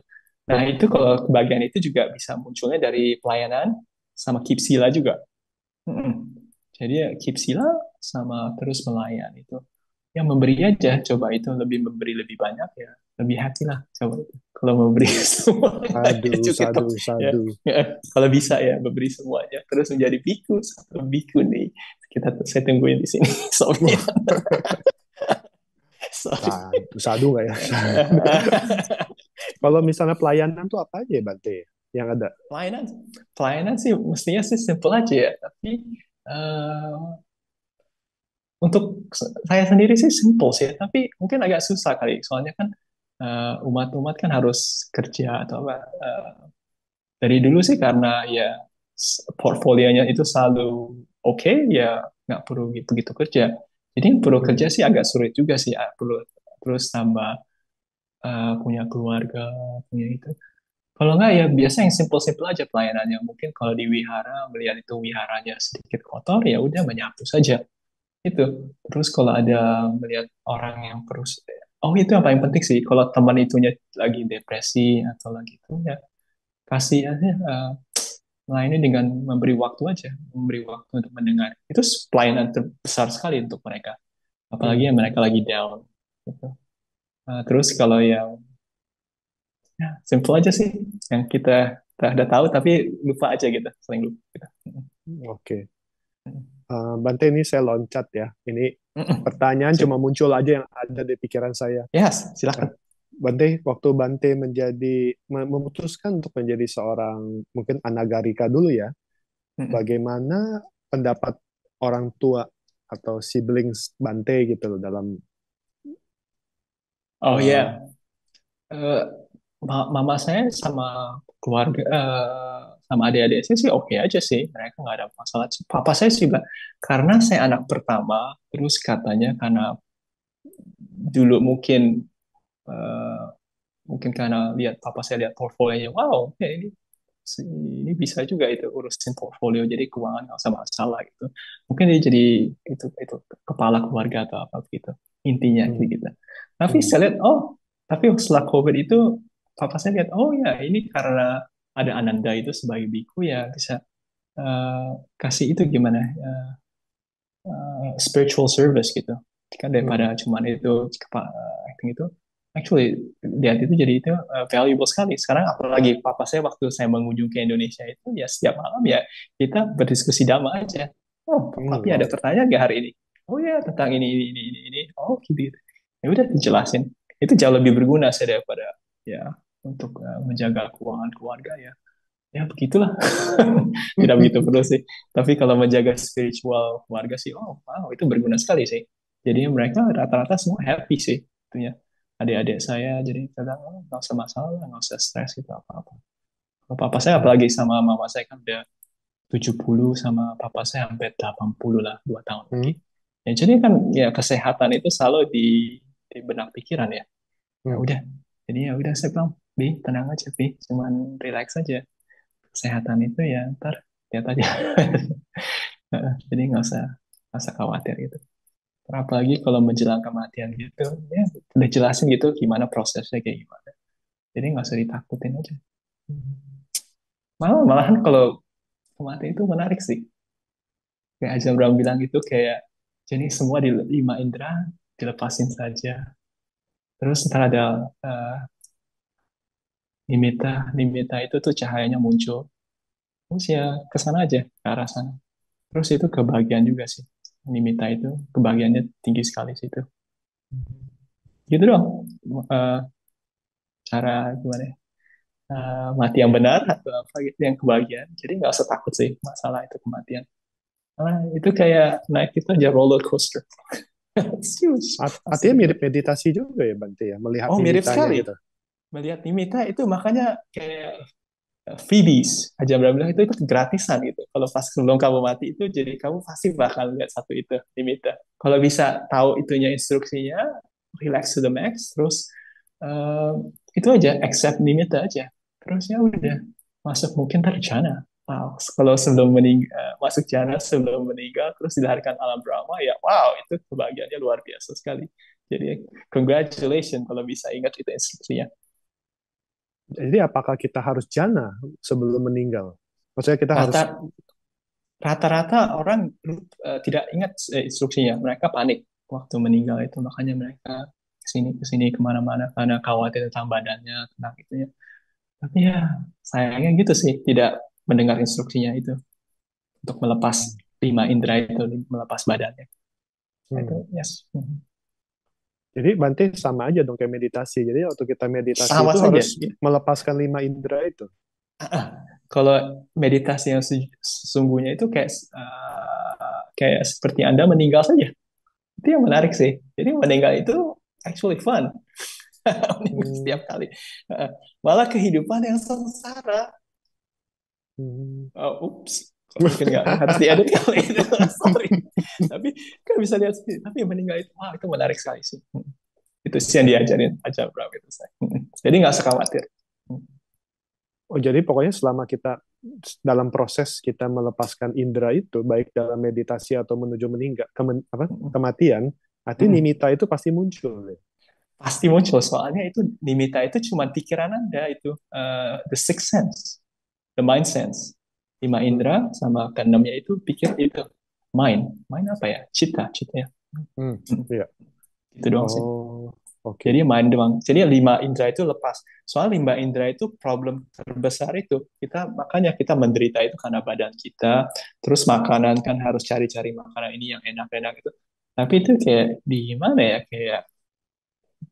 Nah itu kalau kebahagiaan itu juga bisa munculnya dari pelayanan sama keep sila juga. Jadi ya keep sila sama terus melayani itu. Yang memberi aja, coba itu lebih memberi lebih banyak ya, lebih happy lah coba itu. Kalau memberi semuanya ya Sadu, cukup sadu, ya. sadu. Kalau bisa ya memberi semuanya, terus menjadi biku atau biku nih. Saya tungguin di sini. Soalnya, sorry. Sadu, sadu nggak ya? Kalau misalnya pelayanan tuh apa aja ya Bante yang ada? Pelayanan, pelayanan sih mestinya sih simple aja ya, tapi eh, untuk saya sendiri sih simple sih, tapi mungkin agak susah kali, soalnya kan umat-umat kan harus kerja atau apa. Dari dulu sih karena ya portfolionya itu selalu oke, ya nggak perlu begitu kerja. Jadi yang perlu kerja Hmm. sih agak sulit juga sih, perlu terus tambah punya keluarga, punya itu. Kalau nggak ya biasa yang simple-simple aja pelayanannya. Mungkin kalau di wihara melihat itu wiharanya sedikit kotor, ya udah menyapu saja. Itu. Terus kalau ada melihat orang yang terus, oh itu yang paling penting sih. Kalau teman itunya lagi depresi atau lagi itu ya kasih aja, melayani dengan memberi waktu aja, memberi waktu untuk mendengar. Itu pelayanan terbesar sekali untuk mereka. Apalagi Hmm. yang mereka lagi down. Gitu. Terus kalau yang ya, simple aja sih, yang kita udah tahu tapi lupa aja gitu, sering lupa gitu. Oke. Bante ini saya loncat ya. Ini Mm-mm. pertanyaan Sip. cuma muncul aja yang ada di pikiran saya. Yes, Nah, silakan. Bante, waktu Bante memutuskan untuk menjadi seorang mungkin anagarika dulu ya, Mm-mm. bagaimana pendapat orang tua atau siblings Bante gitu loh dalam Oh eh, ya, Eh, mama saya sama keluarga, sama adik-adik saya sih oke aja sih, mereka nggak ada masalah. Papa saya sih karena saya anak pertama, terus katanya karena dulu eh, mungkin karena lihat papa saya lihat portfolionya, wow, ya ini bisa juga itu urusin portfolio jadi keuangan nggak usah masalah gitu. Mungkin dia jadi itu kepala keluarga atau apa gitu intinya Hmm. gitu. Tapi Hmm. saya lihat tapi setelah COVID itu papa saya lihat ya ini karena ada Ananda itu sebagai biku ya bisa eh, kasih itu gimana spiritual service gitu kan Hmm. daripada cuman itu acting itu actually lihat itu jadi itu valuable sekali sekarang apalagi papa saya waktu saya mengunjungi ke Indonesia itu ya setiap malam ya kita berdiskusi dama aja papi ada Wow. pertanyaan nggak hari ini oh ya tentang ini oh gitu ya udah dijelasin itu jauh lebih berguna saya daripada ya untuk menjaga keuangan keluarga ya ya begitulah tidak begitu perlu sih tapi kalau menjaga spiritual keluarga sih wow itu berguna sekali sih jadi mereka rata-rata semua happy sih itunya adik-adik saya jadi kadang nggak usah masalah nggak usah stres gitu apa-apa kalau papa saya Hmm. apalagi sama mama saya kan udah 70 sama papa saya sampai 80 lah 2 tahun Hmm. lagi ya jadi kan ya kesehatan itu selalu di benak pikiran ya ya Hmm. udah jadi ya udah saya bilang Bi tenang aja Bi cuman relax aja kesehatan itu ya ntar lihat aja jadi nggak usah khawatir gitu apalagi kalau menjelang kematian gitu ya udah jelasin gitu gimana prosesnya kayak gimana jadi nggak usah ditakutin aja malahan kalau kematian itu menarik sih kayak Ajam Bram bilang gitu kayak jadi semua di 5 indera dilepasin saja terus ntar ada nimita nimita itu tuh cahayanya muncul terus ya ke sana aja ke arah sana. Terus itu kebahagiaan juga sih. Nimita itu kebahagiaannya tinggi sekali sih itu. Gitu dong. Eh, cara gimana ya? Mati yang benar atau apa gitu yang kebahagiaan. Jadi nggak usah takut sih masalah itu kematian. Itu kayak naik itu aja roller coaster. Serius. Artinya Asik gitu. mirip meditasi juga ya Bante ya, melihat Oh mirip nimitanya sekali. gitu. Melihat Nimita itu makanya kayak freebies aja bilang itu gratisan gitu. Kalau pas sebelum kamu mati itu jadi kamu pasti bakal lihat satu itu Nimita. Kalau bisa tahu itunya instruksinya, relax to the max, terus itu aja accept Nimita aja. Terus ya udah masuk mungkin terjana. Wow, kalau sebelum masuk jana sebelum meninggal terus dilahirkan alam Brahma ya wow itu kebahagiaannya luar biasa sekali. Jadi congratulations kalau bisa ingat itu instruksinya. Jadi apakah kita harus jana sebelum meninggal? Maksudnya kita harus. Rata rata-rata orang tidak ingat instruksinya. Mereka panik waktu meninggal itu. Makanya mereka kesini kemana-mana karena khawatir tentang badannya, tentang itunya. Tapi ya sayangnya gitu sih, tidak mendengar instruksinya itu untuk melepas 5 indera itu, melepas badannya. Nah, itu Hmm. yes. Jadi Bante sama aja dong kayak meditasi. Jadi waktu kita meditasi Sama itu saja. harus melepaskan 5 indera itu. Kalau meditasi yang sesungguhnya itu kayak seperti Anda meninggal saja. Itu yang menarik sih. Jadi meninggal itu actually fun. Hmm. Setiap kali. Malah kehidupan yang sengsara. Hmm. Ups. Mungkin nggak harus diedit kali itu. Sorry. Tapi kan bisa lihat sih. Tapi meninggal itu, wah itu menarik sekali sih. Itu sih yang diajarin aja Bram itu saya. Jadi nggak usah khawatir. Oh, jadi pokoknya selama kita dalam proses kita melepaskan indera itu, baik dalam meditasi atau menuju meninggal, kematian, artinya nimitta itu pasti muncul. Ya. Pasti muncul soalnya itu nimita itu cuma pikiran Anda itu the sixth sense, the mind sense. 5 indera sama keenamnya itu pikir itu mind apa ya cita ya. Hmm. Hmm, Iya. itu doang sih. Oh, oke. Jadi mind doang. Jadi 5 indera itu lepas. Soal 5 indera itu problem terbesar itu kita makanya kita menderita itu karena badan kita. Terus makanan kan harus cari-cari makanan ini yang enak-enak itu. Tapi itu kayak di mana ya kayak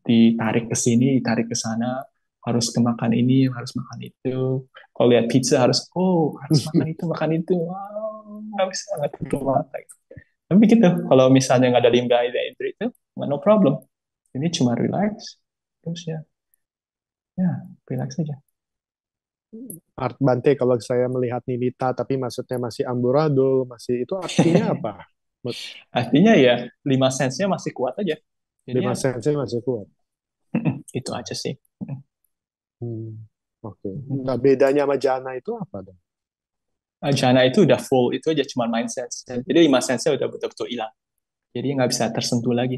ditarik ke sini, ditarik ke sana, harus ke makan ini, harus makan itu. Kalau lihat pizza harus makan itu. Wow, nggak bisa nggak tutup mata. Gitu. Tapi gitu, kalau misalnya nggak ada limbah itu, no problem. Ini cuma relax, terus ya relax aja. Art Bante, kalau saya melihat nimitta tapi maksudnya masih amburadul, masih itu artinya apa? Artinya ya 5 sense-nya masih kuat aja. Jadi Lima ya sense masih kuat. itu aja sih. Hmm. Oke. Nah, bedanya sama jana itu apa dong? Jana itu udah full, itu aja cuma mindset. Jadi 5 sense udah betul-betul hilang. Jadi nggak bisa tersentuh lagi.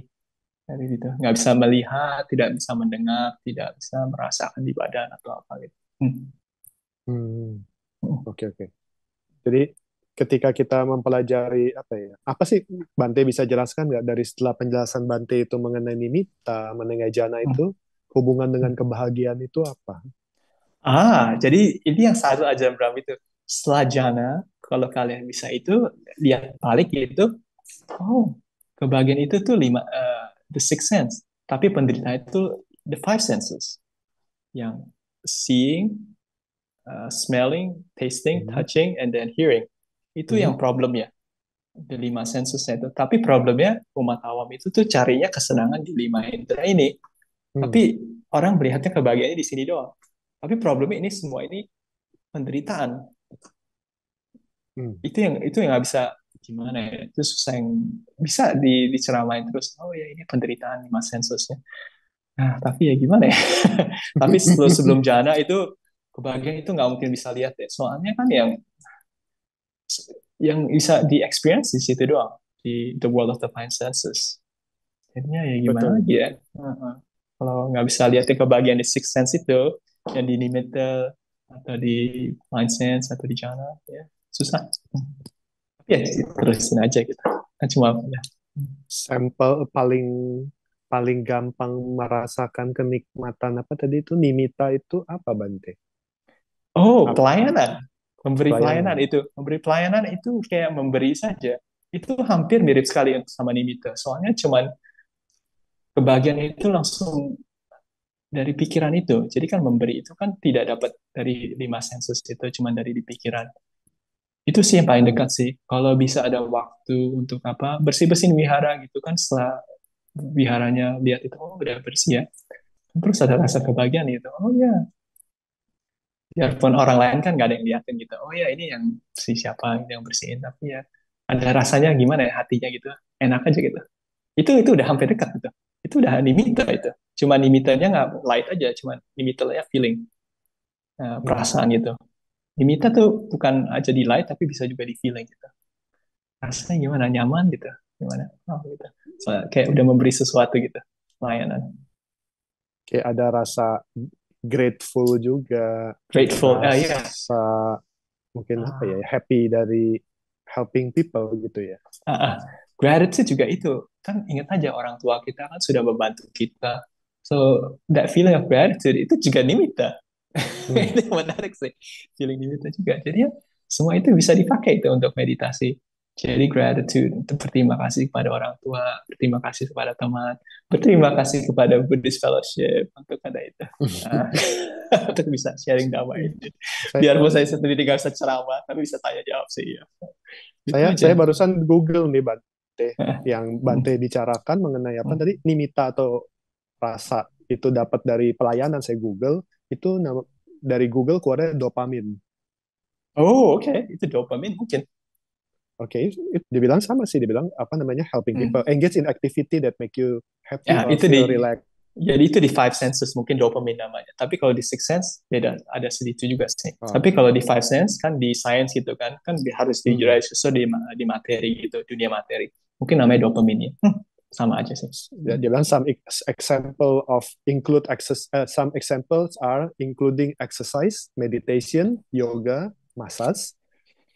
Jadi gitu. Nggak bisa melihat, tidak bisa mendengar, tidak bisa merasakan di badan atau apa gitu. Hmm. Oke, oke. Jadi ketika kita mempelajari apa sih Bante bisa jelaskan nggak dari setelah penjelasan Bante itu mengenai nimitta, mengenai jana itu hubungan dengan kebahagiaan itu apa? Jadi ini yang satu aja Bram itu. Setelah jana, kalau kalian bisa itu, lihat balik gitu, oh, kebahagiaan itu tuh the six sense. Tapi penderita itu the five senses. Yang seeing, smelling, tasting, Hmm. touching, and then hearing. Itu Mhm. yang problemnya. The 5 sensesnya itu. Tapi problemnya umat awam itu tuh carinya kesenangan di 5 indera ini. Hmm. Tapi orang melihatnya kebahagiaannya di sini doang. Tapi problemnya ini semua ini penderitaan. Hmm. Itu yang nggak bisa gimana ya. Itu susah yang bisa diceramain terus. Oh ya ini penderitaan 5 sensesnya. Nah, tapi ya gimana ya? Tapi sebelum jana itu kebahagiaan itu nggak mungkin bisa lihat ya. Soalnya kan yang bisa di experience di situ doang, di the world of the five senses. Jadinya ya gimana Betul. lagi ya. Kalau nggak bisa lihat kebahagiaan di six sense itu, yang di limited atau di mind sense atau di jana, ya susah. Tapi ya terusin aja gitu. Kan cuma ya. Sampel paling paling gampang merasakan kenikmatan apa tadi itu nimitta itu apa Bante? Oh, Apa pelayanan. pelayanan? Memberi pelayanan itu kayak memberi saja. Itu hampir mirip sekali sama nimitta. Soalnya cuman kebahagiaan itu langsung dari pikiran itu. Jadi kan memberi itu kan tidak dapat dari 5 senses itu, cuma dari di pikiran. Itu sih yang paling dekat sih. Kalau bisa ada waktu untuk apa bersih-bersihin wihara gitu kan, setelah wiharanya lihat itu oh udah bersih ya. Terus ada rasa kebahagiaan gitu. Oh ya, biarpun orang lain kan nggak ada yang liatin gitu. Oh ya ini yang si siapa gitu yang bersihin, tapi ya ada rasanya gimana ya hatinya gitu. Enak aja gitu. Itu udah hampir dekat gitu. Itu udah nimitta itu. Cuma nimitanya nggak light aja, cuma nimitanya feeling, Hmm. perasaan gitu. Nimitta tuh bukan aja di light tapi bisa juga di feeling gitu. Rasanya gimana, nyaman gitu, gimana, oh gitu. Soalnya kayak udah memberi sesuatu gitu, layanan. Kayak ada rasa grateful juga, Grateful, ya. rasa mungkin apa ya, Ah, happy dari helping people gitu ya. ah, ah. Gratitude juga itu kan, ingat aja orang tua kita kan sudah membantu kita, so that feeling of gratitude itu juga nimitta. Hmm. Itu yang menarik sih, feeling nimitta juga. Jadi ya semua itu bisa dipakai itu untuk meditasi. Jadi gratitude, untuk berterima kasih kepada orang tua, berterima kasih kepada teman, berterima kasih kepada Buddhist Fellowship untuk ada itu. Nah, untuk bisa sharing damai ini. Saya Biarpun saya sendiri nggak bisa ceramah, tapi bisa tanya jawab sih ya. Itu saya aja. saya barusan Google nih Bante, yang Bante bicarakan mengenai apa tadi nimitta atau rasa itu dapat dari pelayanan. Saya Google itu dari Google keluarnya dopamin. Oh, oke. Itu dopamin mungkin. Oke, dibilang sama sih, dibilang apa namanya helping people Hmm. engage in activity that make you happy Ya, or itu feel relaxed. jadi itu di five senses mungkin dopamin namanya. Tapi kalau di six sense beda, ada segitu juga sih. Oh, Tapi kalau di five sense kan di science gitu kan, kan harus hmm. dijelaskan sesuai di materi gitu, dunia materi. Mungkin namanya dopamin ya. Sama aja sih. Dia bilang example of include access, some examples are including exercise, meditation, yoga, massage,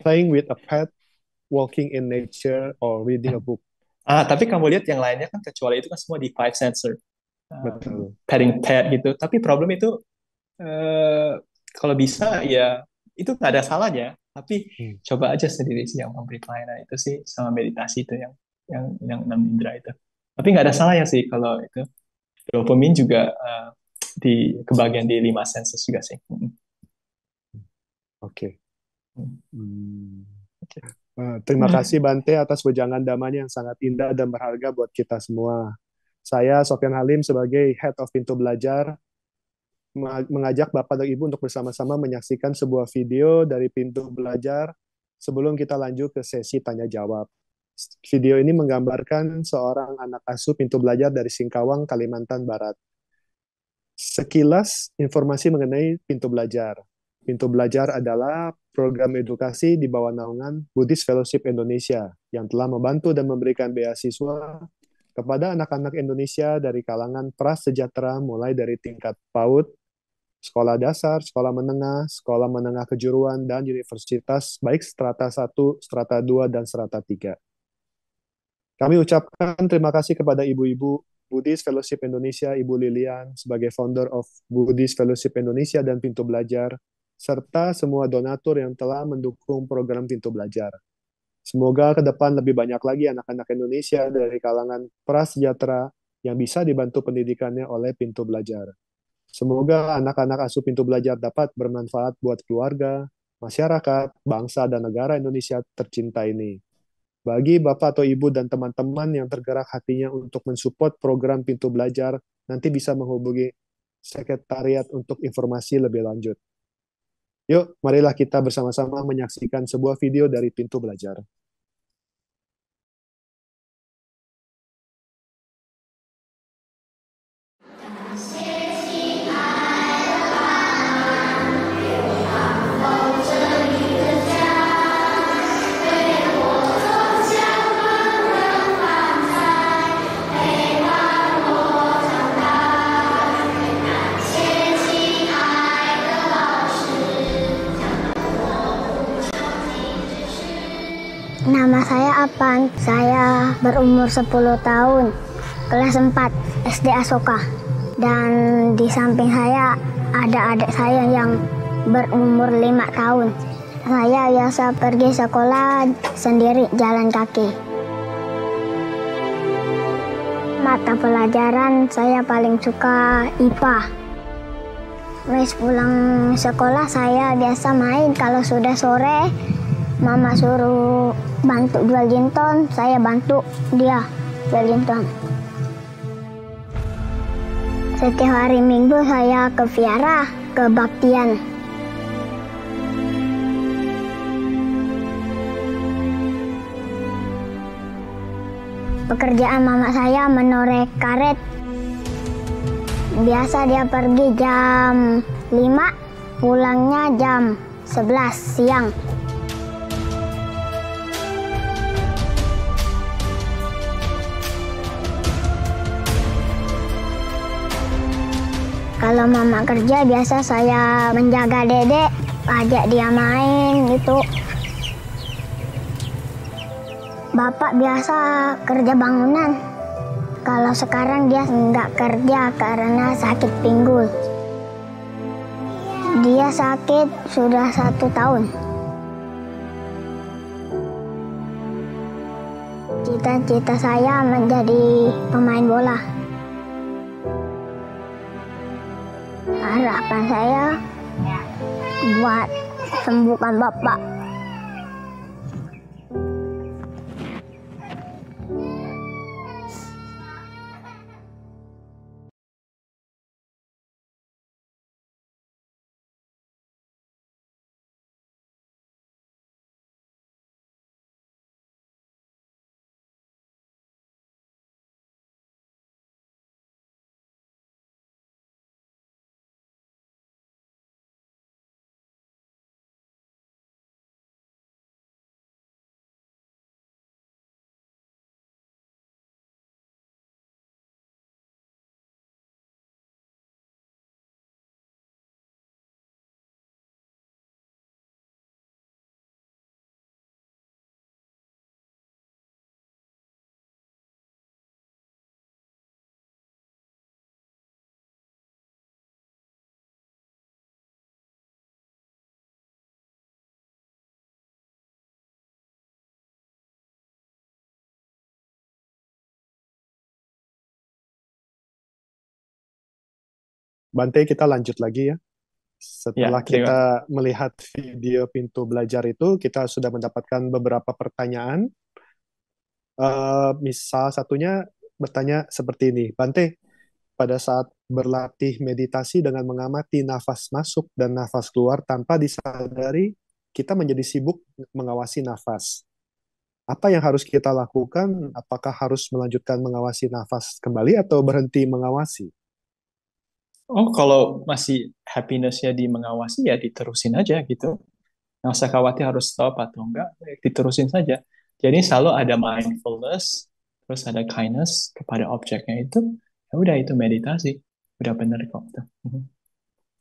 playing with a pet, walking in nature, or reading a book. Tapi kamu lihat yang lainnya kan kecuali itu kan semua di five sensor. Betul. Petting pet gitu. Tapi problem itu eh, kalau bisa ya itu nggak ada salahnya. Tapi Hmm. coba aja sendiri sih yang memberi pelayanan itu sih sama meditasi itu yang enam indera itu. Tapi nggak ada salahnya sih kalau itu dopamin juga di kebagian di 5 senses juga sih. Oke. Hmm. Hmm. Oke. Terima kasih Bante atas wejangan damanya yang sangat indah dan berharga buat kita semua. Saya Sofyan Halim sebagai Head of Pintu Belajar mengajak Bapak dan Ibu untuk bersama-sama menyaksikan sebuah video dari Pintu Belajar sebelum kita lanjut ke sesi tanya jawab. Video ini menggambarkan seorang anak asuh pintu belajar dari Singkawang, Kalimantan Barat. Sekilas informasi mengenai Pintu Belajar. Pintu Belajar adalah program edukasi di bawah naungan Buddhist Fellowship Indonesia yang telah membantu dan memberikan beasiswa kepada anak-anak Indonesia dari kalangan prasejahtera mulai dari tingkat PAUD, sekolah dasar, sekolah menengah kejuruan, dan universitas baik strata 1, strata 2, dan strata 3. Kami ucapkan terima kasih kepada ibu-ibu Buddhist Fellowship Indonesia, Ibu Lilian, sebagai founder of Buddhist Fellowship Indonesia dan Pintu Belajar, serta semua donatur yang telah mendukung program Pintu Belajar. Semoga ke depan lebih banyak lagi anak-anak Indonesia dari kalangan prasejahtera yang bisa dibantu pendidikannya oleh Pintu Belajar. Semoga anak-anak asuh Pintu Belajar dapat bermanfaat buat keluarga, masyarakat, bangsa, dan negara Indonesia tercinta ini. Bagi Bapak atau Ibu dan teman-teman yang tergerak hatinya untuk mensupport program Pintu Belajar, nanti bisa menghubungi sekretariat untuk informasi lebih lanjut. Yuk, marilah kita bersama-sama menyaksikan sebuah video dari Pintu Belajar. Nama saya Apan, saya berumur 10 tahun, kelas 4 SD Asoka. Dan di samping saya ada adik saya yang berumur 5 tahun. Saya biasa pergi sekolah sendiri jalan kaki. Mata pelajaran saya paling suka IPA. Wes pulang sekolah saya biasa main, kalau sudah sore Mama suruh bantu jual jinton, saya bantu dia jual jinton. Setiap hari Minggu saya ke Viara, ke Baktian. Pekerjaan mama saya menoreh karet. Biasa dia pergi jam 5, pulangnya jam 11 siang. Kalau mama kerja biasa saya menjaga dedek, ajak dia main gitu. Bapak biasa kerja bangunan. Kalau sekarang dia nggak kerja karena sakit pinggul. Dia sakit sudah 1 tahun. Cita-cita saya menjadi pemain bola. Harapan saya buat sembuhkan Bapak. Bante, kita lanjut lagi ya. Ya, Setelah kita melihat video Pintu Belajar itu, kita sudah mendapatkan beberapa pertanyaan. Misal satunya bertanya seperti ini, Bante, pada saat berlatih meditasi dengan mengamati nafas masuk dan nafas keluar tanpa disadari, kita menjadi sibuk mengawasi nafas. Apa yang harus kita lakukan? Apakah harus melanjutkan mengawasi nafas kembali atau berhenti mengawasi? Oh, kalau masih happiness-nya di mengawasi ya diterusin aja gitu. Nggak usah khawatir harus stop atau enggak, diterusin saja. Jadi selalu ada mindfulness, terus ada kindness kepada objeknya itu, ya udah itu meditasi, udah bener kok. Tuh. Mhm.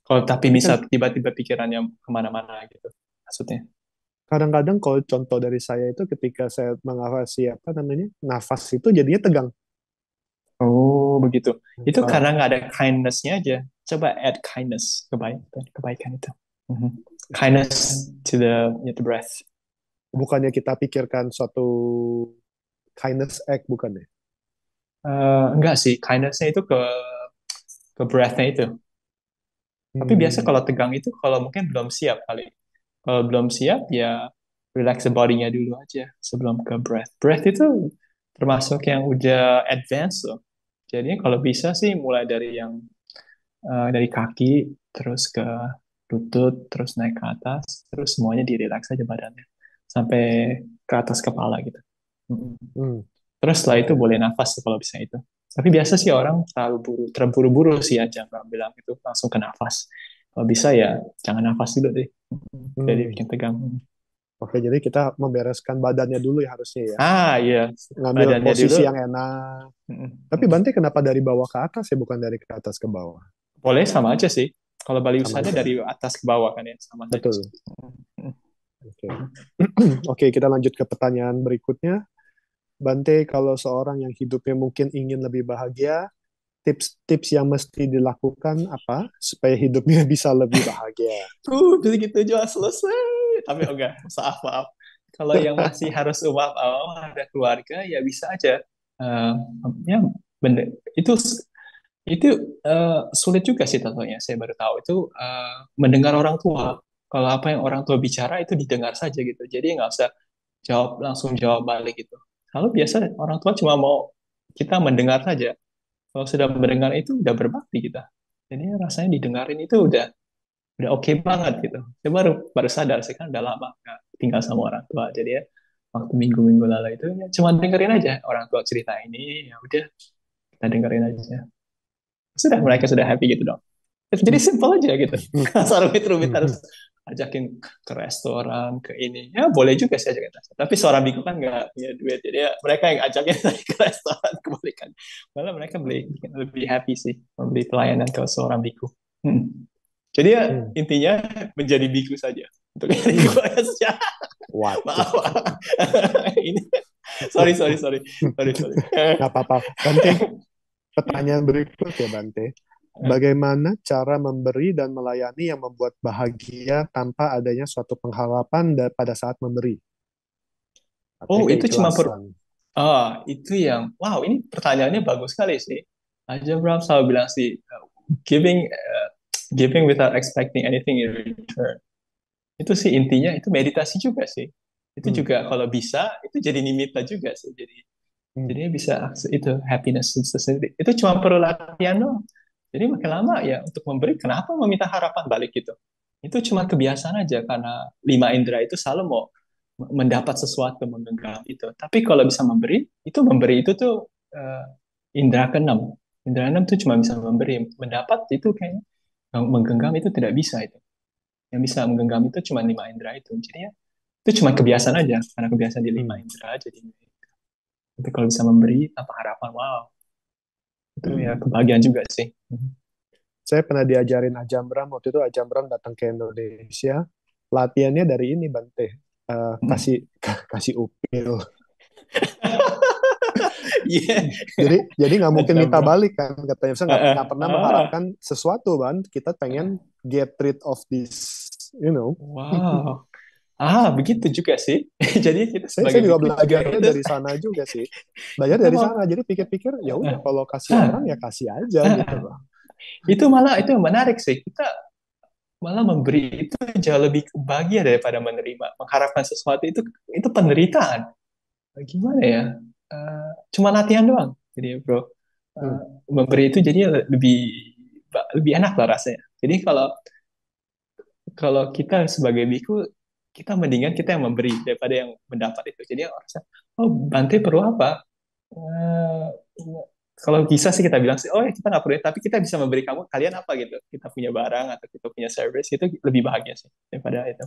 Kalau tapi Tapi kan bisa tiba-tiba pikirannya kemana-mana gitu, maksudnya. kadang-kadang kalau contoh dari saya itu ketika saya mengawasi apa namanya nafas itu jadinya tegang. Oh, begitu. Itu Uh, karena nggak ada kindness-nya aja. Coba add kindness, kebaikan itu. Mhm. Kindness to the breath. bukannya kita pikirkan suatu kindness act bukan ya? Enggak sih, kindness-nya itu ke breath-nya itu. Tapi biasa Hmm, kalau tegang itu kalau mungkin belum siap kali. Kalau belum siap ya relax the body-nya dulu aja sebelum ke breath. Breath itu termasuk yang udah advance loh. Jadi kalau bisa sih mulai dari yang dari kaki terus ke lutut terus naik ke atas terus semuanya di relax aja badannya sampai ke atas kepala gitu. Mm. hmm, Terus setelah itu oke. boleh nafas kalau bisa itu. Tapi biasa sih orang terburu-buru sih aja nggak bilang itu langsung ke nafas. Kalau bisa ya jangan nafas dulu deh. Jadi Hmm. bikin tegang. Oke, jadi kita membereskan badannya dulu ya harusnya ya. Ah iya, Ngambil badannya dulu. posisi yang enak. Mm, Tapi mm. Bante kenapa dari bawah ke atas ya bukan dari ke atas ke bawah? Boleh sama aja sih. Kalau Bali Sama Usada aja. dari atas ke bawah kan ya sama saja. Betul. Mm, Oke. Oke, kita lanjut ke pertanyaan berikutnya. Bante, kalau seorang yang hidupnya mungkin ingin lebih bahagia, tips-tips yang mesti dilakukan apa supaya hidupnya bisa lebih bahagia? begitu juga selesai. Tapi enggak, maaf maaf. Kalau yang masih harus uap ada keluarga ya bisa aja. Eh, ya bener. Itu sulit juga sih tentunya. Saya baru tahu itu mendengar orang tua. Kalau apa yang orang tua bicara itu didengar saja gitu. Jadi nggak usah langsung jawab balik gitu. Kalau biasa orang tua cuma mau kita mendengar saja. Kalau sudah mendengar itu udah berbakti kita. Jadi rasanya didengarin itu udah oke banget gitu. Saya baru sadar sih kan udah lama nggak tinggal sama orang tua. Jadi ya waktu minggu-minggu lalu itu ya cuma dengerin aja orang tua cerita ini ya udah kita dengerin aja. Sudah mereka Hmm. sudah happy gitu dong. Jadi simple aja gitu. Asal rumit-rumit harus ajakin ke restoran, ke ini. Ya boleh juga sih ajakin restoran. Tapi seorang biku kan nggak punya duit. Jadi ya, mereka yang ajakin saya ke restoran kebalikan. Malah mereka lebih happy sih membeli pelayanan ke seorang biku. Hmm. Jadi ya Hmm. intinya menjadi biku saja. Untuk yang saja. Waduh. Maaf. Ini sorry. Nggak apa-apa. Bante, pertanyaan berikut ya Bante. Bagaimana cara memberi dan melayani yang membuat bahagia tanpa adanya suatu pengharapan pada saat memberi? Artinya Oh, itu cuma keikhlasan. itu yang wow, ini pertanyaannya bagus sekali sih. Aja Bram selalu bilang sih giving giving without expecting anything in return. Itu sih intinya itu meditasi juga sih. Itu Hmm. juga kalau bisa itu jadi nimitta juga sih. Hmm. Jadi bisa itu happiness itu sendiri. Itu cuma perlu latihan doang. Jadi makin lama ya untuk memberi kenapa meminta harapan balik gitu. Itu cuma kebiasaan aja karena lima indera itu selalu mau mendapat sesuatu menggenggam itu. Tapi kalau bisa memberi itu tuh indera keenam. Indera keenam tuh cuma bisa memberi, mendapat itu kayaknya menggenggam itu tidak bisa itu. Yang bisa menggenggam itu cuma lima indera itu. Jadi ya itu cuma kebiasaan aja karena kebiasaan di lima Hmm. indera jadi. Tapi kalau bisa memberi tanpa harapan, wow, itu ya kebahagiaan juga sih. Saya pernah diajarin Ajamram, waktu itu Ajamram datang ke Indonesia, latihannya dari ini Bante. Kasih kasih upil. Iya, Jadi nggak mungkin aja minta bro. balik kan katanya. Saya nggak pernah Ah, mengharapkan sesuatu kan. Kita pengen get rid of this, you know. wow. Begitu juga sih. Jadi kita Saya sebagai juga biku juga belajarnya itu dari sana juga sih. Belajar kita dari mau sana. Jadi pikir-pikir ya udah ah, kalau kasih orang ah, ya kasih aja gitu ah. loh. itu malah itu yang menarik sih. Kita malah memberi itu jauh lebih bahagia daripada menerima. Mengharapkan sesuatu itu penderitaan. Gimana ya? Cuma latihan doang. Jadi bro, Hmm. eh, memberi itu jadi lebih lebih enak lah rasanya. Jadi kalau kalau kita sebagai biku kita mendingan kita yang memberi daripada yang mendapat itu. Jadi orang rasa, oh Bante perlu apa? Eh, Kalau bisa sih kita bilang sih, oh ya kita nggak perlu, ya, tapi kita bisa memberi kamu kalian apa gitu. Kita punya barang atau kita punya service itu lebih bahagia sih daripada itu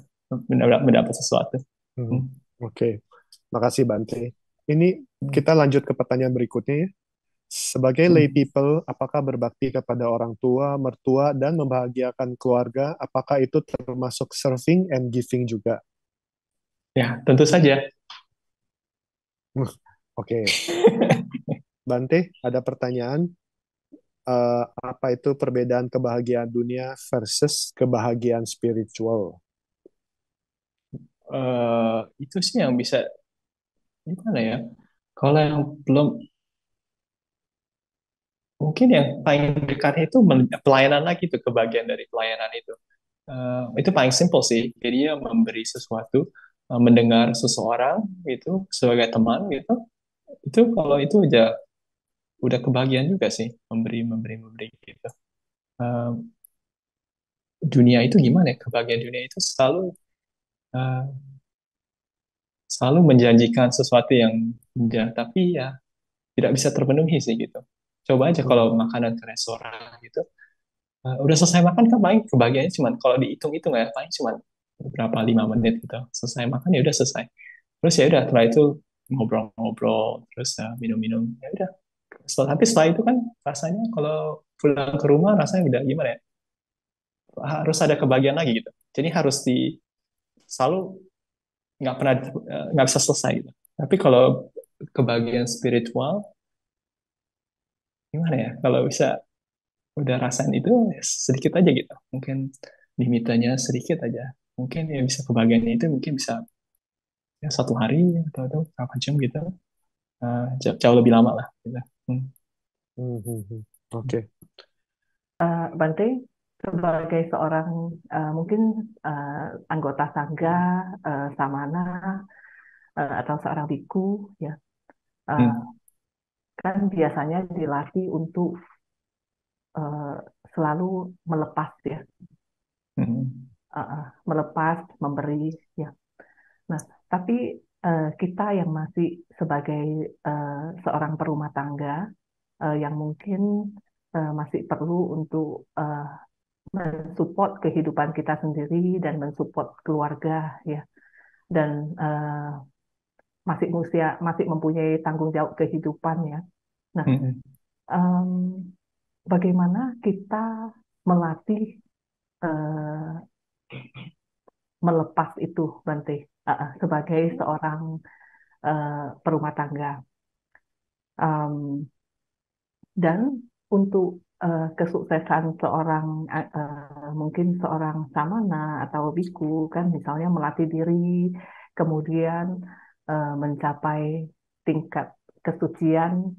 mendapat sesuatu. Hmm, Oke, Makasih Bante. Ini kita lanjut ke pertanyaan berikutnya ya. Sebagai lay people, apakah berbakti kepada orang tua, mertua, dan membahagiakan keluarga, apakah itu termasuk serving and giving juga? Ya, tentu saja. Oke, Bante, ada pertanyaan. Apa itu perbedaan kebahagiaan dunia versus kebahagiaan spiritual? Itu sih yang bisa gimana ya? Kalau yang belum, mungkin yang paling dekat itu pelayanan lagi tuh, kebagian dari pelayanan itu. Itu paling simple sih. Jadi dia memberi sesuatu, mendengar seseorang itu sebagai teman gitu. Itu kalau itu udah kebahagiaan juga sih, memberi memberi memberi gitu. Eh, Dunia itu gimana ya? Kebahagiaan dunia itu eh, selalu menjanjikan sesuatu yang indah, tapi ya tidak bisa terpenuhi sih gitu. Coba aja kalau makanan ke restoran gitu, udah selesai makan kan paling kebahagiaannya cuman kalau dihitung-hitung ya paling cuman berapa 5 menit gitu. Selesai makan ya udah selesai. Terus ya udah setelah itu ngobrol-ngobrol, terus minum-minum, ya udah. Tapi setelah itu kan rasanya kalau pulang ke rumah rasanya udah gimana ya? Harus ada kebahagiaan lagi gitu. Jadi harus selalu nggak bisa selesai gitu. Tapi kalau kebahagiaan spiritual gimana ya? Kalau bisa udah rasain itu ya sedikit aja gitu. Mungkin limitnya sedikit aja. Mungkin ya bisa kebahagiaan itu mungkin bisa ya 1 hari atau berapa jam gitu. Jauh lebih lama lah. Gitu. Hmm. Oke. Bante, sebagai seorang mungkin anggota sangga, samana, atau seorang biku, ya, kan biasanya dilatih untuk uh, selalu melepas, ya, melepas, memberi, ya. Nah, tapi kita yang masih sebagai seorang perumah tangga, yang mungkin masih perlu untuk mensupport kehidupan kita sendiri dan mensupport keluarga, ya, dan masih mempunyai tanggung jawab kehidupan, ya. Nah, em, bagaimana kita melatih melepas itu, Bante, sebagai seorang perumah tangga, dan untuk kesuksesan seorang mungkin seorang samana atau biku, kan misalnya melatih diri, kemudian mencapai tingkat kesucian,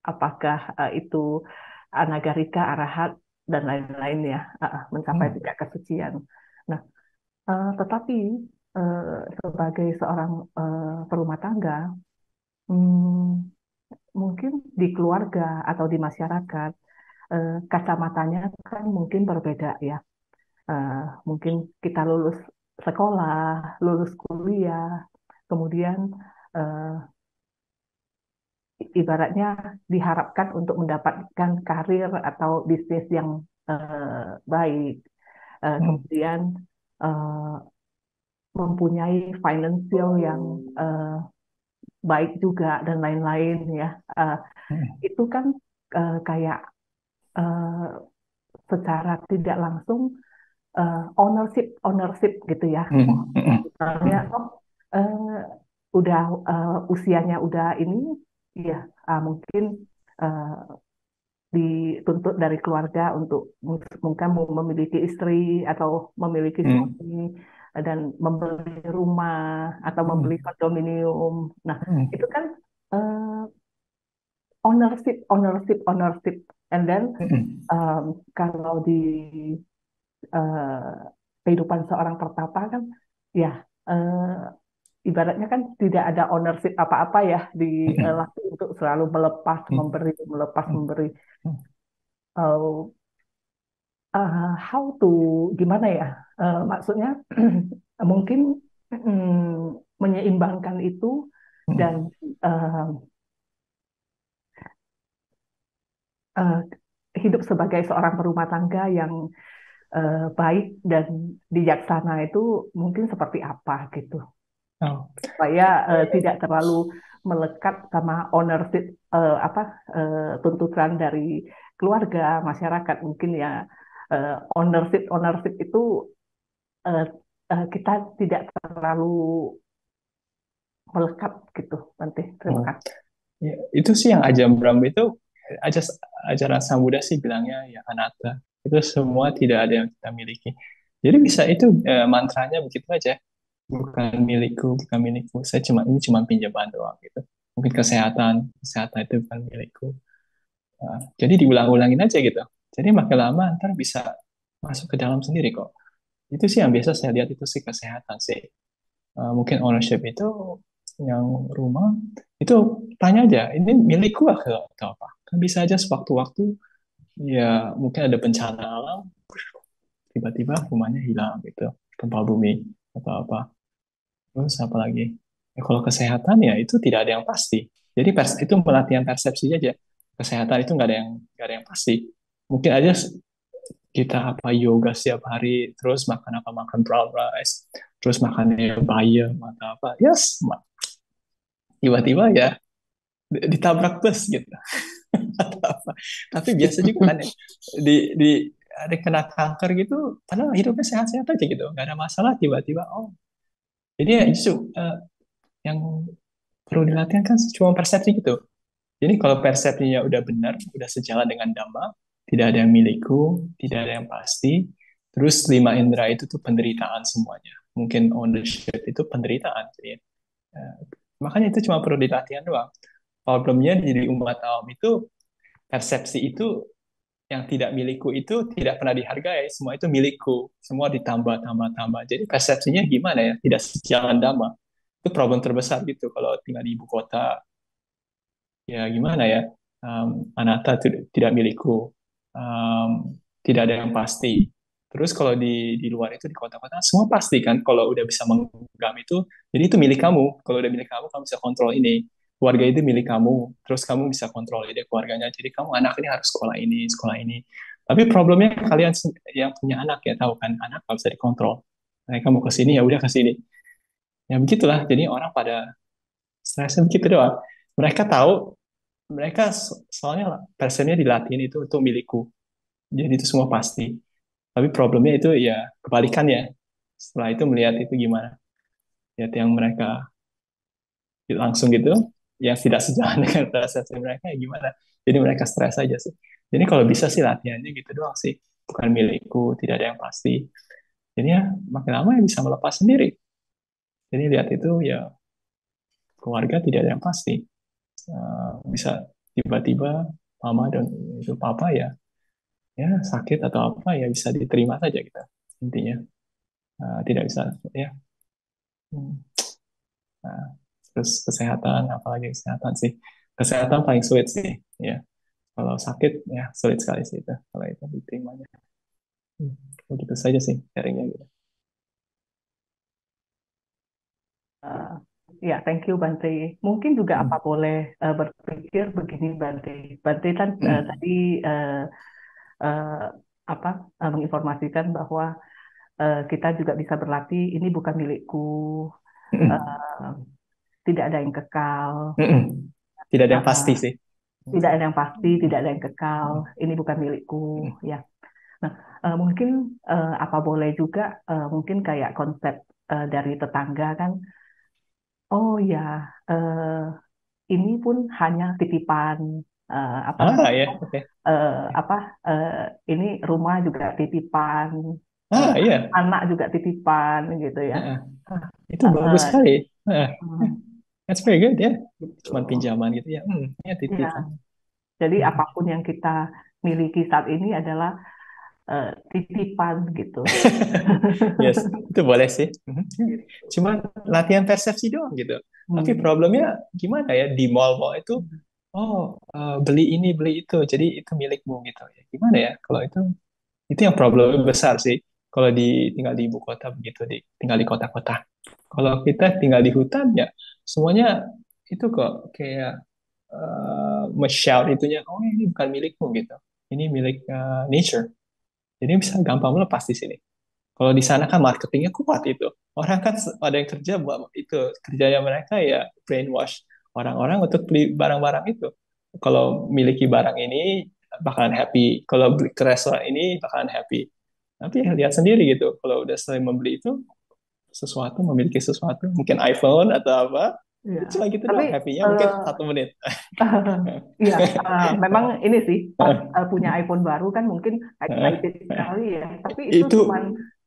apakah itu anagarika, arahat, dan lain-lain, ya, mencapai tingkat kesucian. Nah, tetapi sebagai seorang perumah tangga, mungkin di keluarga atau di masyarakat, kacamatanya kan mungkin berbeda, ya. Mungkin kita lulus sekolah, lulus kuliah, kemudian ibaratnya diharapkan untuk mendapatkan karir atau bisnis yang baik, kemudian mempunyai financial yang baik juga, dan lain-lain, ya. Itu kan kayak secara tidak langsung ownership gitu, ya. Misalnya, udah usianya udah ini, ya, mungkin dituntut dari keluarga untuk mungkin memiliki istri atau memiliki suami, dan membeli rumah atau membeli kondominium. Nah, itu kan ownership, and then kalau di kehidupan seorang pertapa kan, ya, ibaratnya kan tidak ada ownership apa-apa, ya, dilatih untuk selalu melepas, memberi, melepas, memberi. how to gimana ya? Maksudnya mungkin menyeimbangkan itu dan uh, uh, hidup sebagai seorang berumah tangga yang baik dan bijaksana itu mungkin seperti apa gitu. Oh, Supaya tidak terlalu melekat sama ownership tuntutan dari keluarga, masyarakat mungkin ya ownership itu eh, kita tidak terlalu melekat gitu nanti. Terima oh. kasih. Ya, itu sih yang Ajam Brahm itu aja ajaran Sang Buddha sih bilangnya ya anatta. Itu semua tidak ada yang kita miliki. Jadi bisa itu mantranya begitu aja. Bukan milikku, bukan milikku. Ini cuma pinjaman doang gitu. Mungkin kesehatan itu bukan milikku. Jadi diulang-ulangin aja gitu. Jadi makin lama ntar bisa masuk ke dalam sendiri kok. Itu sih yang biasa saya lihat itu sih kesehatan sih. Mungkin ownership itu yang rumah itu tanya aja ini milikku atau apa, kan bisa aja sewaktu-waktu ya mungkin ada bencana alam tiba-tiba rumahnya hilang gitu, gempa bumi atau apa. Terus apa lagi ya, kalau kesehatan ya itu tidak ada yang pasti, jadi itu pelatihan persepsi aja. Kesehatan itu nggak ada yang pasti. Mungkin aja kita apa yoga setiap hari terus makan apa, makan brown rice terus makannya bayam atau apa, yes, tiba-tiba ya ditabrak bus gitu atau apa. Tapi biasa juga kan ya, di ada kena kanker gitu padahal hidupnya sehat-sehat aja gitu, nggak ada masalah, tiba-tiba oh. Jadi ya justru yang perlu dilatih kan cuma persepsi gitu. Jadi kalau persepsinya udah benar, udah sejalan dengan dhamma, tidak ada yang milikku, tidak ada yang pasti, terus lima indera itu tuh penderitaan semuanya, mungkin ownership itu penderitaan. Jadi, makanya itu cuma perlu dilatihan doang. Problemnya di umat awam itu persepsi itu yang tidak milikku itu tidak pernah dihargai, semua itu milikku, semua ditambah tambah tambah. Jadi persepsinya gimana ya, tidak sejalan dhamma. Itu problem terbesar gitu kalau tinggal di ibu kota. Ya gimana ya, anatta tidak milikku. Tidak ada yang pasti. Terus kalau di luar itu di kota-kota semua pasti kan, kalau udah bisa menggenggam itu, jadi itu milik kamu. Kalau udah milik kamu, kamu bisa kontrol ini. Keluarga itu milik kamu, terus kamu bisa kontrol ide keluarganya. Jadi kamu anak ini harus sekolah ini, sekolah ini. Tapi problemnya kalian yang punya anak ya tahu kan, anak nggak bisa dikontrol. Mereka mau ke sini ya udah ke sini. Ya begitulah. Jadi orang pada stresnya begitu doang. Mereka tahu, mereka soalnya persennya dilatih itu milikku. Jadi itu semua pasti. Tapi problemnya itu ya kebalikannya. Setelah itu melihat itu gimana. Lihat yang mereka langsung gitu, yang tidak sejalan dengan persepsi mereka ya gimana. Jadi mereka stres aja sih. Jadi kalau bisa sih latihannya gitu doang sih. Bukan milikku, tidak ada yang pasti. Jadi ya makin lama ya bisa melepas sendiri. Jadi lihat itu ya keluarga tidak ada yang pasti. Bisa tiba-tiba mama dan itu papa ya sakit atau apa ya bisa diterima saja kita intinya. Tidak bisa ya. Nah, terus kesehatan, apalagi kesehatan sih, kesehatan paling sulit sih ya. Kalau sakit ya sulit sekali sih itu kalau itu diterimanya. Begitu saja sih sharingnya gitu. Ya, thank you Bante. Mungkin juga apa boleh berpikir begini Bante. Bante kan tadi uh, menginformasikan bahwa kita juga bisa berlatih. Ini bukan milikku, tidak ada yang kekal. Tidak ada yang pasti sih. Tidak ada yang pasti, tidak ada yang kekal. Ini bukan milikku, ya. Nah, mungkin apa boleh juga mungkin kayak konsep dari tetangga kan. Oh ya, ini pun hanya titipan. Ya, okay. Ini rumah juga titipan. Iya. Anak juga titipan gitu ya. Itu bagus sekali. That's very good ya. Cuma pinjaman gitu ya. Ya titipan. Jadi apapun yang kita miliki saat ini adalah titipan gitu. Yes, itu boleh sih. Cuma latihan persepsi doang gitu. Tapi problemnya gimana ya, di mall-mall itu, beli ini beli itu, jadi itu milikmu gitu ya. Gimana ya kalau itu Itu yang problemnya besar sih. Kalau tinggal di ibu kota begitu, tinggal di kota-kota. Kalau kita tinggal di hutan ya semuanya itu kok kayak shout itunya, oh ini bukan milikmu gitu. Ini milik nature. Jadi bisa gampang melepas di sini. Kalau di sana kan marketingnya kuat itu. Orang kan ada yang kerja buat itu, kerjanya mereka ya brainwash orang-orang untuk beli barang-barang itu. Kalau miliki barang ini bakalan happy, kalau beli ke restoran ini bakalan happy. Tapi ya lihat sendiri gitu, kalau udah sering membeli itu sesuatu, memiliki sesuatu, mungkin iPhone atau apa, Ya. cuma gitu Tapi doang happy-nya mungkin 1 menit. iya, memang ini sih pas punya iPhone baru kan mungkin excited sekali ya. Tapi itu Itu cuma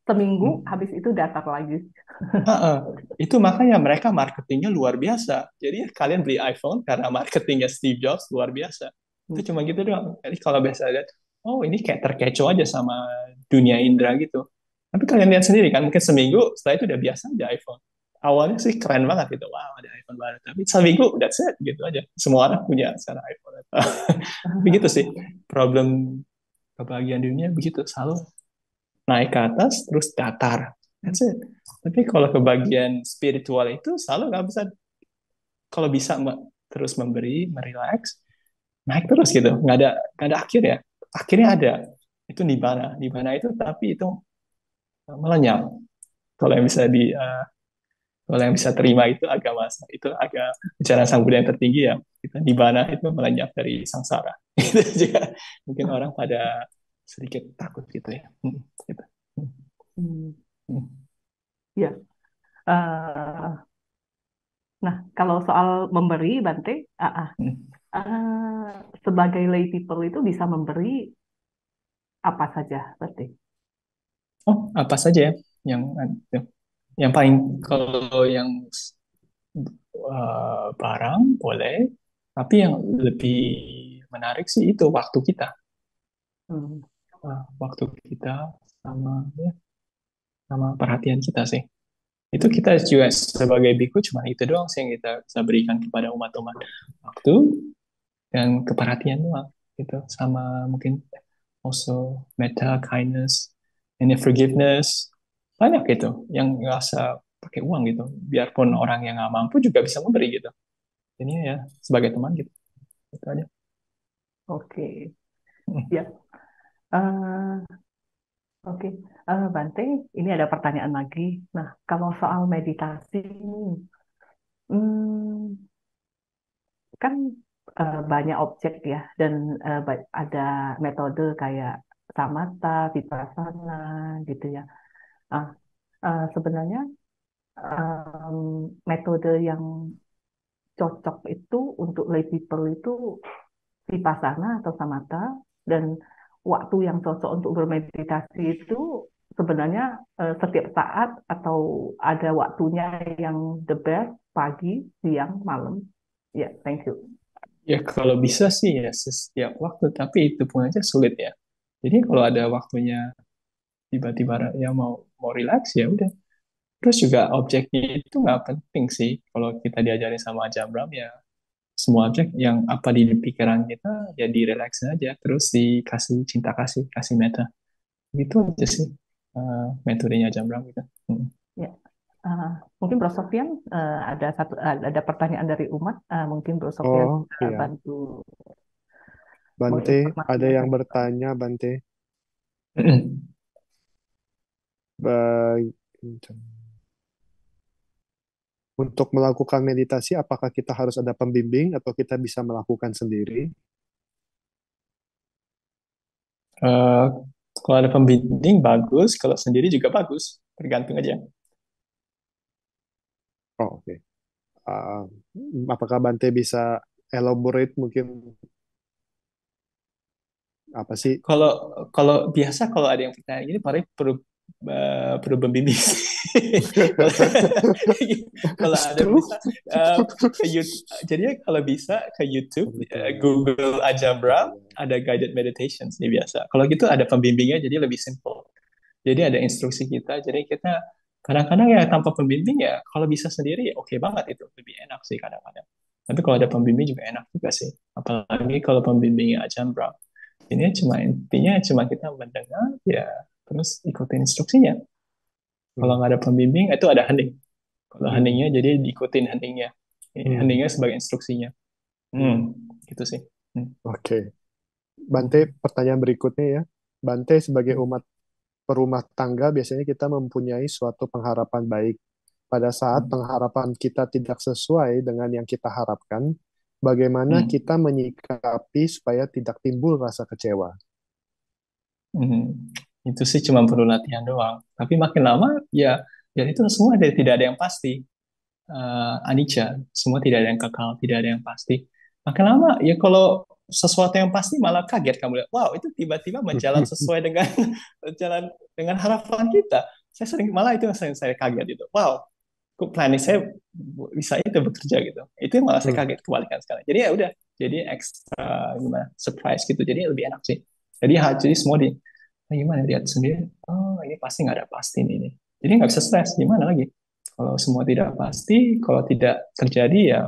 seminggu, habis itu datar lagi. Heeh. Itu makanya mereka marketingnya luar biasa. Jadi kalian beli iPhone karena marketingnya Steve Jobs luar biasa. Itu cuma gitu doang. Jadi kalau biasa lihat, oh ini kayak terkecoh aja sama dunia indra gitu. Tapi kalian lihat sendiri kan, mungkin seminggu setelah itu udah biasa aja iPhone. Awalnya sih keren banget gitu, wow ada iPhone baru. Tapi seminggu udah set gitu aja. Semua orang punya sekarang iPhone. Begitu sih. Problem kebahagiaan dunia begitu, selalu naik ke atas terus datar. That's it. Tapi kalau ke bagian spiritual itu selalu nggak bisa, kalau bisa terus memberi, merelax, naik terus gitu, nggak ada akhir ya. Akhirnya ada, itu nibbana itu, tapi itu melenyap. Kalau yang bisa kalau yang bisa terima itu agama, itu agak bicara sang Buddha yang tertinggi ya, kita nibbana itu melenyap dari sangsara. Itu juga mungkin orang pada sedikit takut gitu ya. Gitu. Hmm, Hmm. ya. Eh, nah, kalau soal memberi, Bante, Hmm. eh, sebagai lay people itu bisa memberi apa saja, Bante? Oh, apa saja ya yang yang paling, kalau yang barang boleh, tapi yang lebih menarik sih itu waktu kita. Hmm. Waktu kita sama ya, sama perhatian kita sih. Itu kita juga sebagai biku cuma itu doang sih yang kita bisa berikan kepada umat-umat. Waktu dan keperhatian doang gitu, sama mungkin also metta, kindness, and forgiveness. Banyak gitu yang nggak usah pakai uang gitu. Biarpun orang yang nggak mampu juga bisa memberi gitu. Ini ya sebagai teman gitu. Itu aja. Oke, Hmm. ya. Eh, oke, Bante, ini ada pertanyaan lagi. Nah, kalau soal meditasi, hmm, kan banyak objek ya, dan ada metode kayak samatha, vipassana, gitu ya. Ah, sebenarnya em, metode yang cocok itu untuk lay people itu vipassana atau samatha, dan waktu yang cocok untuk bermeditasi itu sebenarnya setiap saat atau ada waktunya yang the best, pagi, siang, malam. Ya, thank you. Ya kalau bisa sih ya setiap waktu, tapi itu pun aja sulit ya. Jadi kalau ada waktunya tiba-tiba ya mau mau relax ya udah. Terus juga objeknya itu nggak penting sih. Kalau kita diajarin sama Ajahn ya semua objek yang apa di pikiran kita ya direlaksin aja. Terus dikasih cinta kasih, kasih meta. Gitu aja sih metodenya Ajahn gitu. Hmm. Ya. Uh, Mungkin Bro Sofian ada pertanyaan dari umat. Mungkin Bro Sofian Oh, iya. bantu Bante, ada yang menginformasikan. bertanya, Bante. Ba- Untuk melakukan meditasi, apakah kita harus ada pembimbing atau kita bisa melakukan sendiri? Eh, Kalau ada pembimbing bagus, kalau sendiri juga bagus, tergantung aja. Oh, oke. Ah, apakah Bante bisa elaborate mungkin apa sih? Kalau kalau biasa kalau ada yang pertanyaan gini paling perlu perlu pembimbing. Kalau kalau ada True. bisa ke YouTube. Jadi kalau bisa ke YouTube, Google Ajahn Brahm, ada guided meditations nih biasa. Kalau gitu ada pembimbingnya jadi lebih simple. Jadi ada instruksi kita. Jadi kita kadang-kadang ya tanpa pembimbing ya kalau bisa sendiri ya oke banget, itu lebih enak sih kadang-kadang. Tapi kalau ada pembimbing juga enak juga sih. Apalagi kalau pembimbingnya Ajahn Brahm. Intinya cuma kita mendengar ya, terus ikutin instruksinya. Kalau Hmm. nggak ada pembimbing itu ada hening. Kalau Hmm. heningnya jadi diikutin heningnya. Hmm. Heningnya sebagai instruksinya. Hmm. Gitu sih. Hmm. Oke. Bante, pertanyaan berikutnya ya. Bante sebagai Hmm. umat perumah tangga biasanya kita mempunyai suatu pengharapan baik. Pada saat Hmm. pengharapan kita tidak sesuai dengan yang kita harapkan, bagaimana Hmm. kita menyikapi supaya tidak timbul rasa kecewa? Hmm. Itu sih cuma perlu latihan doang. Tapi makin lama ya, ya itu semua tidak ada yang pasti. Anicca, semua tidak ada yang kekal, tidak ada yang pasti. Makin lama ya kalau sesuatu yang pasti malah kaget kamu lihat, wow itu tiba-tiba berjalan sesuai dengan jalan dengan harapan kita. Saya sering malah itu yang saya kaget itu. Wow, kok planning saya bisa itu bekerja gitu. Itu yang malah saya Hmm. kaget kebalikan sekarang. Jadi ya udah, jadi ekstra gimana surprise gitu. Jadi lebih enak sih. Jadi semua gimana lihat sendiri. Oh ini pasti nggak ada pasti ini. Jadi nggak bisa stres. Gimana lagi? Kalau semua tidak pasti, kalau tidak terjadi ya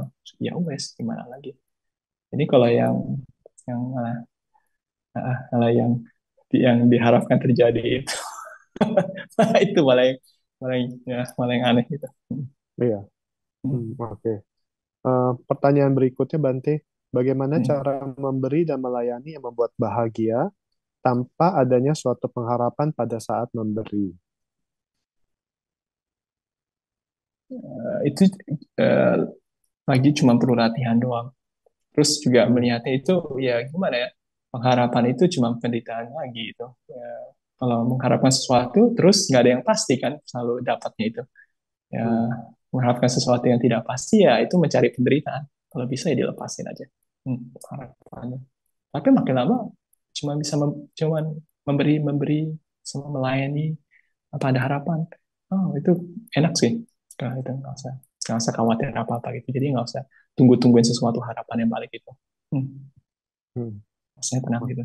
ya wes gimana lagi. Jadi kalau yang malah yang diharapkan terjadi itu itu malah yang aneh gitu. Iya. Oke. Pertanyaan berikutnya, Bante. Bagaimana Hmm. cara memberi dan melayani yang membuat bahagia tanpa adanya suatu pengharapan pada saat memberi? Itu eh, lagi cuma perlu latihan doang. Terus juga Hmm. melihatnya itu ya gimana ya, pengharapan itu cuma penderitaan lagi itu. Ya, kalau mengharapkan sesuatu terus nggak ada yang pasti kan selalu dapatnya itu. Ya Hmm. mengharapkan sesuatu yang tidak pasti ya itu mencari penderitaan. Kalau bisa ya dilepasin aja. Harapannya. Tapi makin lama cuman memberi memberi sama melayani apa ada harapan. Oh itu enak sih. Nah, itu nggak usah khawatir apa apa gitu. Jadi nggak usah tungguin sesuatu harapan yang balik itu. Hmm. Saya tenang gitu.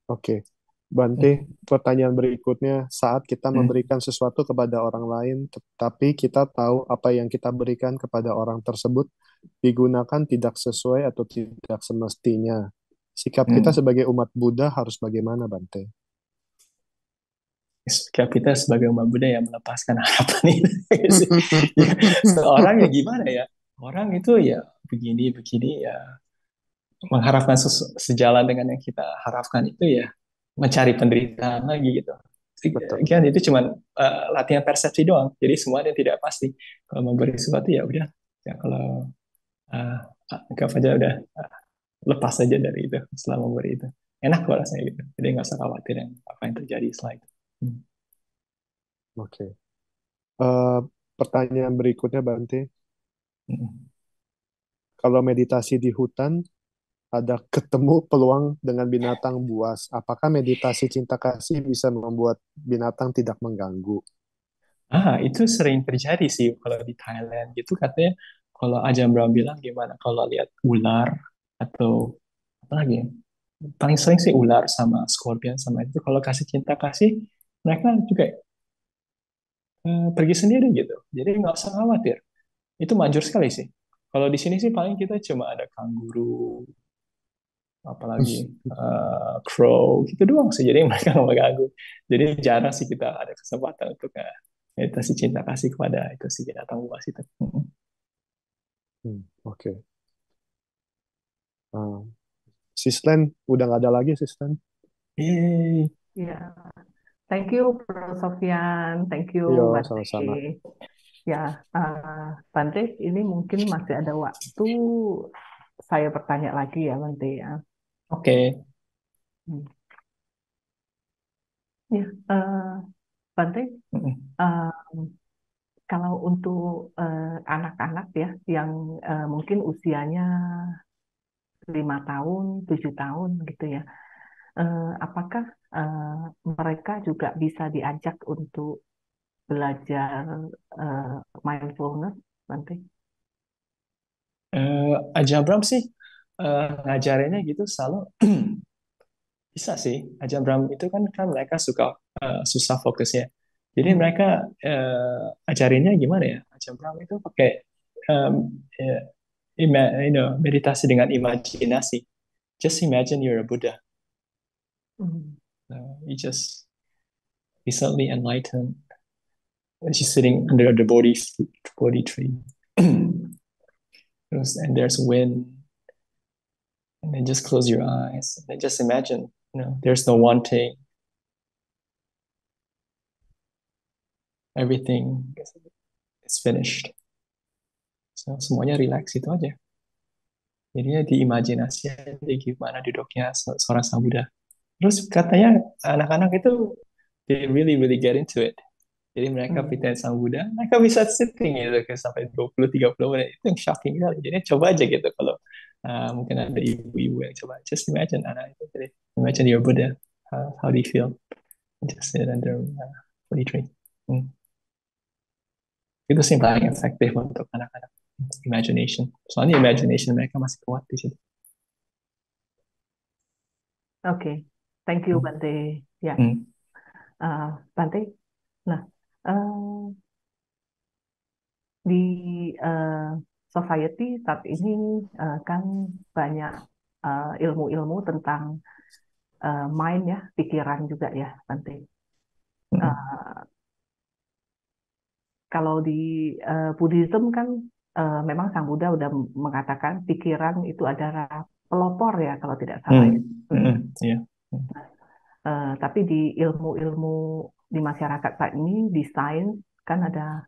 Oke. Bante, pertanyaan berikutnya, saat kita memberikan sesuatu kepada orang lain, tetapi kita tahu apa yang kita berikan kepada orang tersebut digunakan tidak sesuai atau tidak semestinya. Sikap kita Hmm. sebagai umat Buddha harus bagaimana, Bante? Sikap kita sebagai umat Buddha yang melepaskan harapan itu. Ya, seorang ya gimana ya? Orang itu ya begini ya mengharapkan sejalan dengan yang kita harapkan itu ya mencari penderitaan lagi gitu. Betul. Kan itu cuman latihan persepsi doang. Jadi semua yang tidak pasti. Kalau memberi sesuatu ya udah. Ya kalau uh, anggap aja udah lepas aja dari itu setelah memberi itu. Enak kok rasanya gitu. Jadi nggak usah khawatir yang apa yang terjadi setelah itu. Hmm. Oke. Eh, Pertanyaan berikutnya, Bante. Hmm. Kalau meditasi di hutan, ada ketemu peluang dengan binatang buas. Apakah meditasi cinta kasih bisa membuat binatang tidak mengganggu? Itu sering terjadi sih kalau di Thailand gitu katanya kalau Ajahn Brahm bilang gimana kalau lihat ular atau apa lagi ya? Paling sering sih ular sama scorpion sama itu kalau kasih cinta kasih mereka juga pergi sendiri gitu. Jadi nggak usah khawatir. Itu manjur sekali sih. Kalau di sini sih paling kita cuma ada kanguru, apalagi crow gitu doang sih. Jadi mereka nggak mengganggu. Jadi jarang sih kita ada kesempatan untuk meditasi cinta kasih kepada itu si binatang buas itu. Oke. Uh, Sislen, udah nggak ada lagi, Sislen. Yeay. Ya, thank you, Prof. Sofyan. Thank you, Yo, Bante. sama-sama. Ya, Bante, ini mungkin masih ada waktu saya bertanya lagi ya, Bante ya. Oke. Hmm. Ya, Bante, Mm-mm. eh, kalau untuk anak-anak ya, yang mungkin usianya 5 tahun, 7 tahun gitu ya, apakah mereka juga bisa diajak untuk belajar mindfulness, Bante? Ajahn Brahm sih ngajarinnya gitu selalu bisa sih. Ajahn Brahm itu kan mereka suka susah fokusnya. Jadi Hmm. mereka ajarinnya gimana ya? Ajahn Brahm itu pakai um, meditasi dengan imajinasi. just imagine you're a Buddha. Hmm. You just recently enlightened, just sitting under the Bodhi tree. And there's wind, and then just close your eyes, and then just imagine, there's no wanting. Everything is finished. So, semuanya relax itu aja. Jadinya diimajinasi aja gimana duduknya seorang sang Buddha. Terus katanya anak-anak itu they really really get into it. Jadi mereka pretend sang Buddha, mereka bisa sitting gitu sampai 20-30 menit. Itu yang shocking kali. Jadi coba aja gitu kalau mungkin ada ibu-ibu yang coba. Just imagine anak itu. Jadi imagine you're Buddha. How do you feel? Just sit under Bodhi tree. Itu sih paling efektif untuk anak-anak. Imagination. Soalnya imagination mereka masih kuat di situ. Oke, thank you Bante. Ya, Bante. Nah, di society saat ini kan banyak ilmu-ilmu tentang mind ya, pikiran juga ya, Bante. Kalau di Buddhism kan memang Sang Buddha udah mengatakan pikiran itu adalah pelopor ya, kalau tidak salah ya. Yeah. Tapi di ilmu-ilmu di masyarakat saat ini, di sains kan ada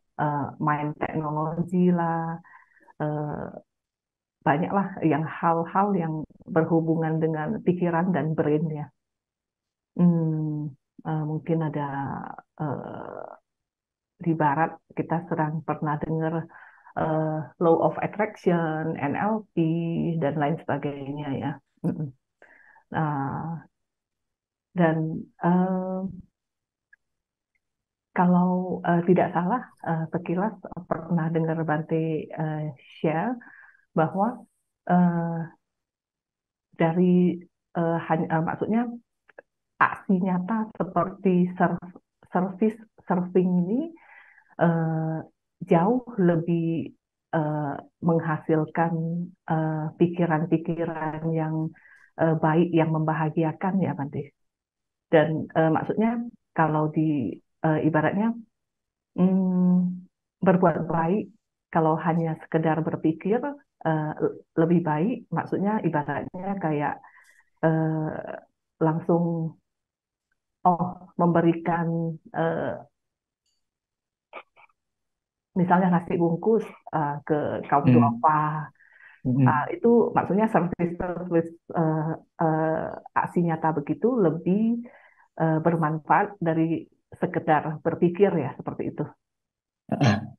mind technology lah, banyak lah yang hal-hal yang berhubungan dengan pikiran dan brain ya. Mungkin ada di Barat kita sedang pernah dengar law of attraction, NLP dan lain sebagainya ya. Dan kalau tidak salah, sekilas pernah dengar Bante share bahwa dari maksudnya aksi nyata seperti service surfing ini jauh lebih menghasilkan pikiran-pikiran yang baik, yang membahagiakan ya Bante. Dan maksudnya kalau di ibaratnya berbuat baik, kalau hanya sekedar berpikir lebih baik, maksudnya ibaratnya kayak langsung memberikan misalnya nasi bungkus ke kaum duafa, itu maksudnya service aksi nyata begitu lebih bermanfaat dari sekedar berpikir ya, seperti itu.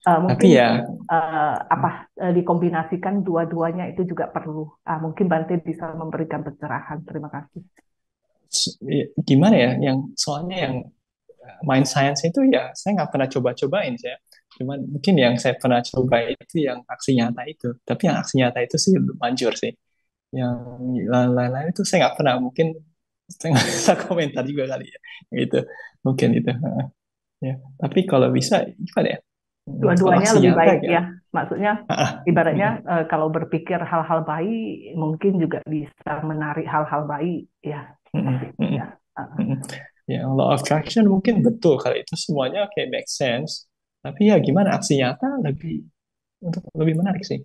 Mungkin tapi ya dikombinasikan dua-duanya itu juga perlu. Mungkin Bante bisa memberikan pencerahan. Terima kasih. Gimana ya, soalnya yang mind science itu ya saya nggak pernah coba-cobain saya. Cuman mungkin yang saya pernah coba itu yang aksi nyata itu. Tapi yang aksi nyata itu sih manjur sih. Yang lain-lain itu saya nggak pernah. Mungkin saya nggak bisa komentar juga kali ya. Gitu. Mungkin itu. Ya. Tapi kalau bisa gimana ya? Dua-duanya lebih baik ya. Maksudnya ibaratnya kalau berpikir hal-hal baik mungkin juga bisa menarik hal-hal baik ya. Ya, law of attraction mungkin betul kalau itu semuanya make sense. Tapi ya gimana aksi nyata lebih menarik sih.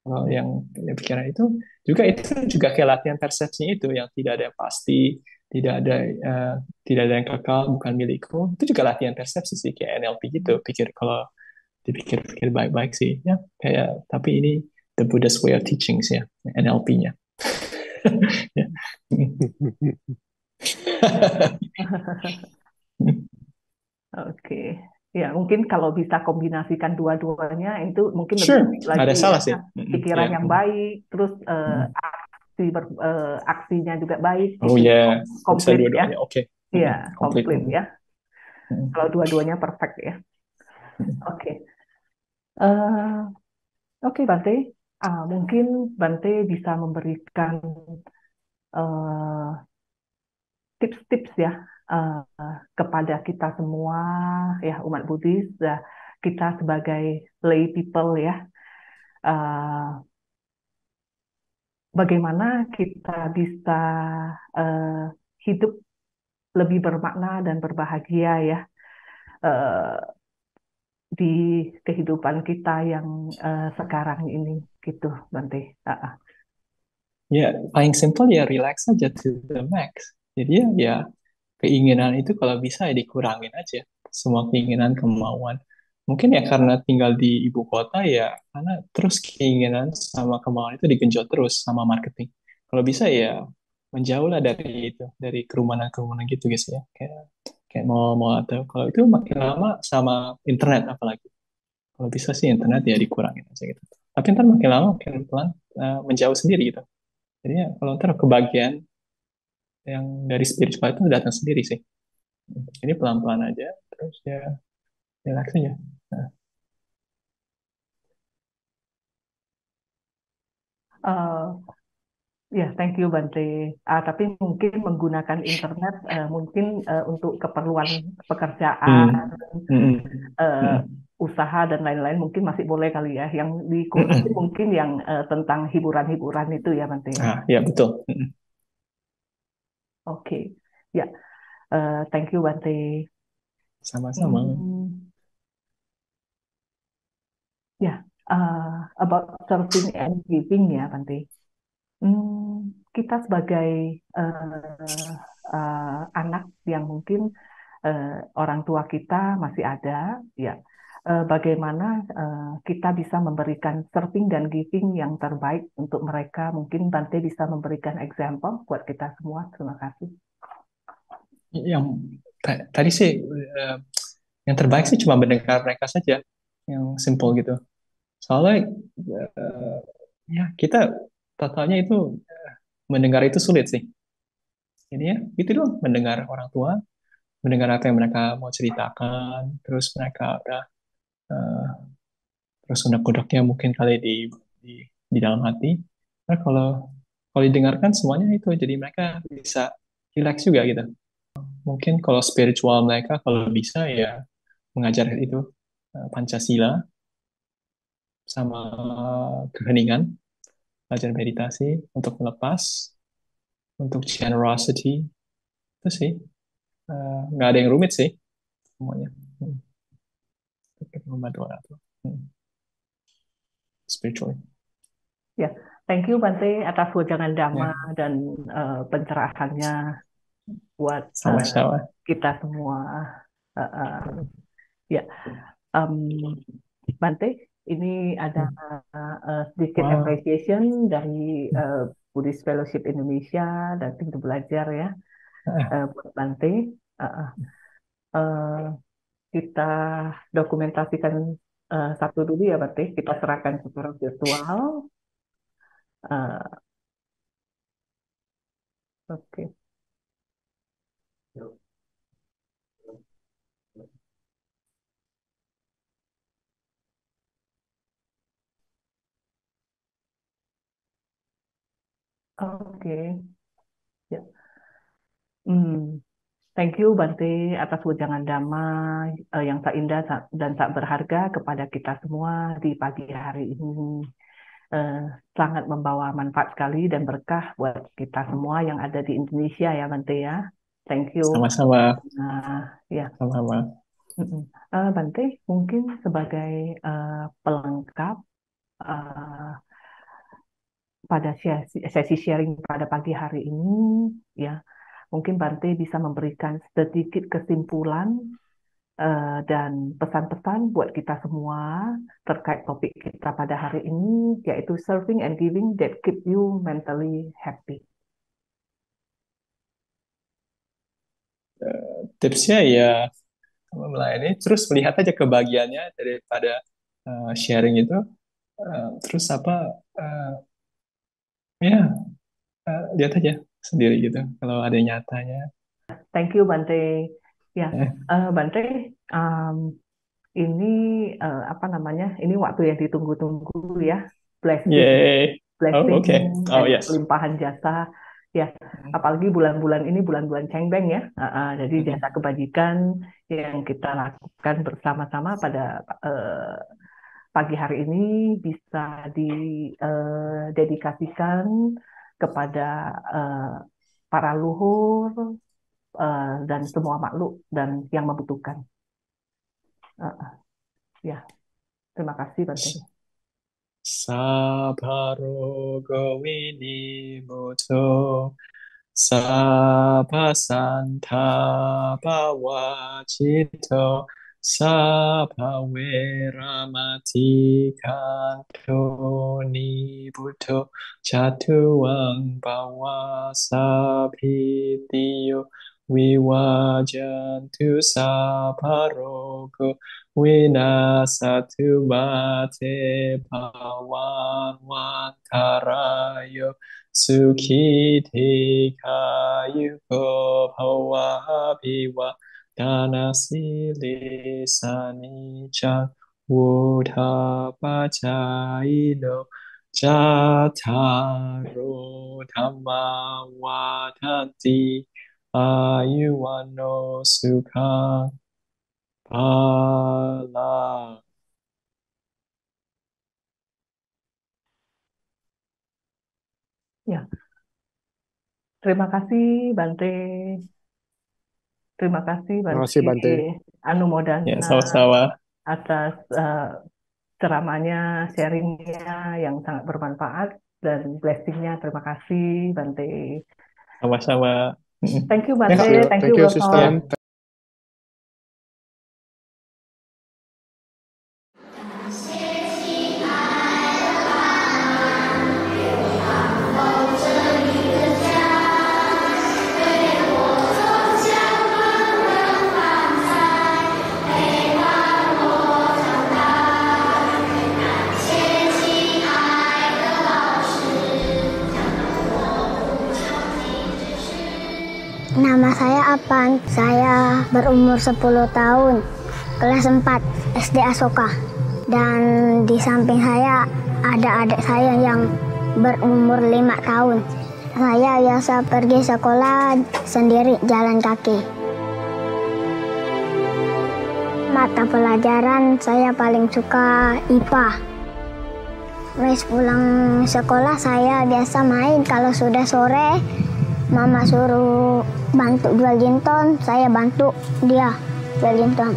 Kalau yang pikiran itu juga kayak latihan persepsinya itu yang tidak ada yang pasti, tidak ada yang kekal, bukan milikku. Itu juga latihan persepsi sih kayak NLP gitu. Kalau dipikir-pikir baik-baik sih ya kayak, tapi ini the Buddha's way of teaching sih ya, NLP-nya. Oke. Ya, mungkin kalau bisa kombinasikan dua-duanya itu mungkin Sure, lebih lagi ada salah sih. pikiran yang baik, terus aksinya juga baik. Oh ya, komplit ya. Oke. Iya, komplit ya. Kalau dua-duanya perfect ya. Oke. Oke, Bante. Mungkin Bante bisa memberikan tips-tips ya kepada kita semua ya umat Buddhis, kita sebagai lay people ya, bagaimana kita bisa hidup lebih bermakna dan berbahagia ya di kehidupan kita yang sekarang ini gitu, Bante. Ya, paling simple ya relax aja to the max. Jadi ya keinginan itu kalau bisa ya dikurangin aja. Semua keinginan, kemauan. Mungkin ya karena tinggal di ibu kota ya, karena terus keinginan sama kemauan itu digenjot terus sama marketing. Kalau bisa ya menjauhlah dari itu, dari kerumunan-kerumunan gitu guys ya. Kayak mall-mall atau kalau itu makin lama sama internet apalagi. Kalau bisa sih internet ya dikurangin aja gitu. Tapi ntar makin lama makin pelan menjauh sendiri gitu. Jadi ya, kalau ntar kebagian yang dari spiritual itu datang sendiri sih. Ini pelan-pelan aja, terus ya relax aja. Nah, Ya, thank you Bante. Tapi mungkin menggunakan internet mungkin untuk keperluan pekerjaan, hmm, eh, hmm. usaha dan lain-lain mungkin masih boleh kali ya. Yang dikurangi mungkin yang tentang hiburan-hiburan itu ya Bante. Ya betul. Oke, ya, thank you Bante. Sama-sama. Ya, about serving and giving ya Bante. Kita sebagai anak yang mungkin orang tua kita masih ada, ya, bagaimana kita bisa memberikan serving dan giving yang terbaik untuk mereka. Mungkin Bante bisa memberikan example buat kita semua. Terima kasih. Yang tadi sih yang terbaik sih cuma mendengar mereka saja, yang simple gitu. Soalnya ya kita totalnya itu mendengar itu sulit sih. Jadi ya itu doang, mendengar orang tua, mendengar apa yang mereka mau ceritakan, terus mereka udah eh, terus unek-uneknya mungkin kali di dalam hati. Nah, kalau didengarkan semuanya itu jadi mereka bisa relax juga gitu. Mungkin kalau spiritual mereka kalau bisa ya mengajar itu Pancasila sama keheningan, belajar meditasi untuk melepas, untuk generosity itu sih nggak ada yang rumit sih semuanya. Untuk membantu orang tua. Spiritually. Ya, thank you Bante atas wejangan Dhamma dan pencerahannya buat Sama-sama. kita semua. Ya, Bante, ini ada sedikit appreciation dari Buddhist Fellowship Indonesia dan Pintu Belajar ya buat Bante. Kita dokumentasikan satu dulu ya Bante, kita serahkan secara virtual. Oke. Oke. Ya. Thank you Bante atas wejangan Dhamma yang tak indah dan tak berharga kepada kita semua di pagi hari ini. Sangat membawa manfaat sekali dan berkah buat kita semua yang ada di Indonesia ya Bante ya. Thank you. Sama-sama. Ya. Sama-sama. Bante, mungkin sebagai pelengkap pada sesi sharing pada pagi hari ini, ya, mungkin Bante bisa memberikan sedikit kesimpulan dan pesan-pesan buat kita semua terkait topik kita pada hari ini, yaitu serving and giving that keep you mentally happy. Tipsnya ya melayani, terus melihat aja kebahagiaannya daripada sharing itu, terus apa, ya lihat aja sendiri gitu, kalau ada nyatanya. Thank you Bante. Ya, Bante, ini apa namanya? Ini waktu yang ditunggu-tunggu ya, blessing, okay. Yes. limpahan jasa. Ya, apalagi bulan-bulan ini bulan-bulan cengbeng ya. Jadi jasa kebajikan yang kita lakukan bersama-sama pada pagi hari ini bisa didedikasikan kepada para luhur dan semua makhluk dan yang membutuhkan. Ya, terima kasih Bante. Sabarogo vinimuto Sabha Santapawachito Sabha Veramati Kanto Nibuto Chatuang Pawasabhitiyo Vivajantu Sabarogo Vinasatu Mate Pawanwantarayo Sukhithikayuko bhavapiwa danasilisanichang Wuthapachayino Catharo Dhamma Vadanti Ayuwano Sukhang Phala. Ya, terima kasih Bante. Terima kasih Terima kasih Bante. Anu Ya, Modana sama-sama. atas ceramahnya, sharingnya yang sangat bermanfaat dan blessingnya. Terima kasih Bante. Sama-sama. Thank you Thank Bante, you. thank Thank you you, Bapak. Sister. Nama saya Apan. Saya berumur 10 tahun, kelas 4 SD Asoka. Dan di samping saya ada adik saya yang berumur 5 tahun. Saya biasa pergi sekolah sendiri jalan kaki. Mata pelajaran saya paling suka IPA. Wes pulang sekolah saya biasa main. Kalau sudah sore, Mama suruh bantu jual jinton, saya bantu dia jual jinton.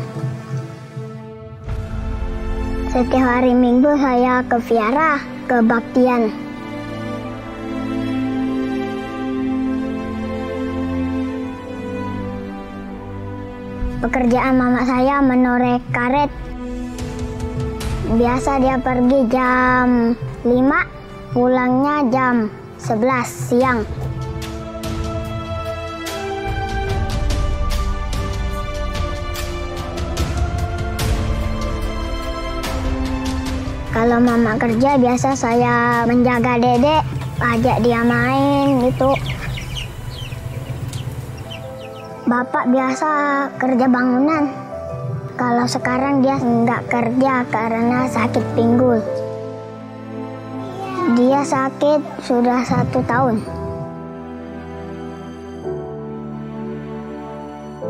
Setiap hari Minggu saya ke Viara, ke Baktian. Pekerjaan mama saya menoreh karet. Biasa dia pergi jam 5, pulangnya jam 11 siang. Kalau mama kerja biasa saya menjaga dedek, ajak dia main gitu. Bapak biasa kerja bangunan. Kalau sekarang dia nggak kerja karena sakit pinggul. Dia sakit sudah 1 tahun.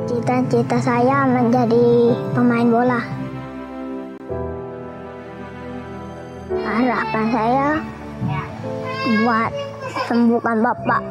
Cita-cita saya menjadi pemain bola. Harapan saya buat sembuhkan Bapak.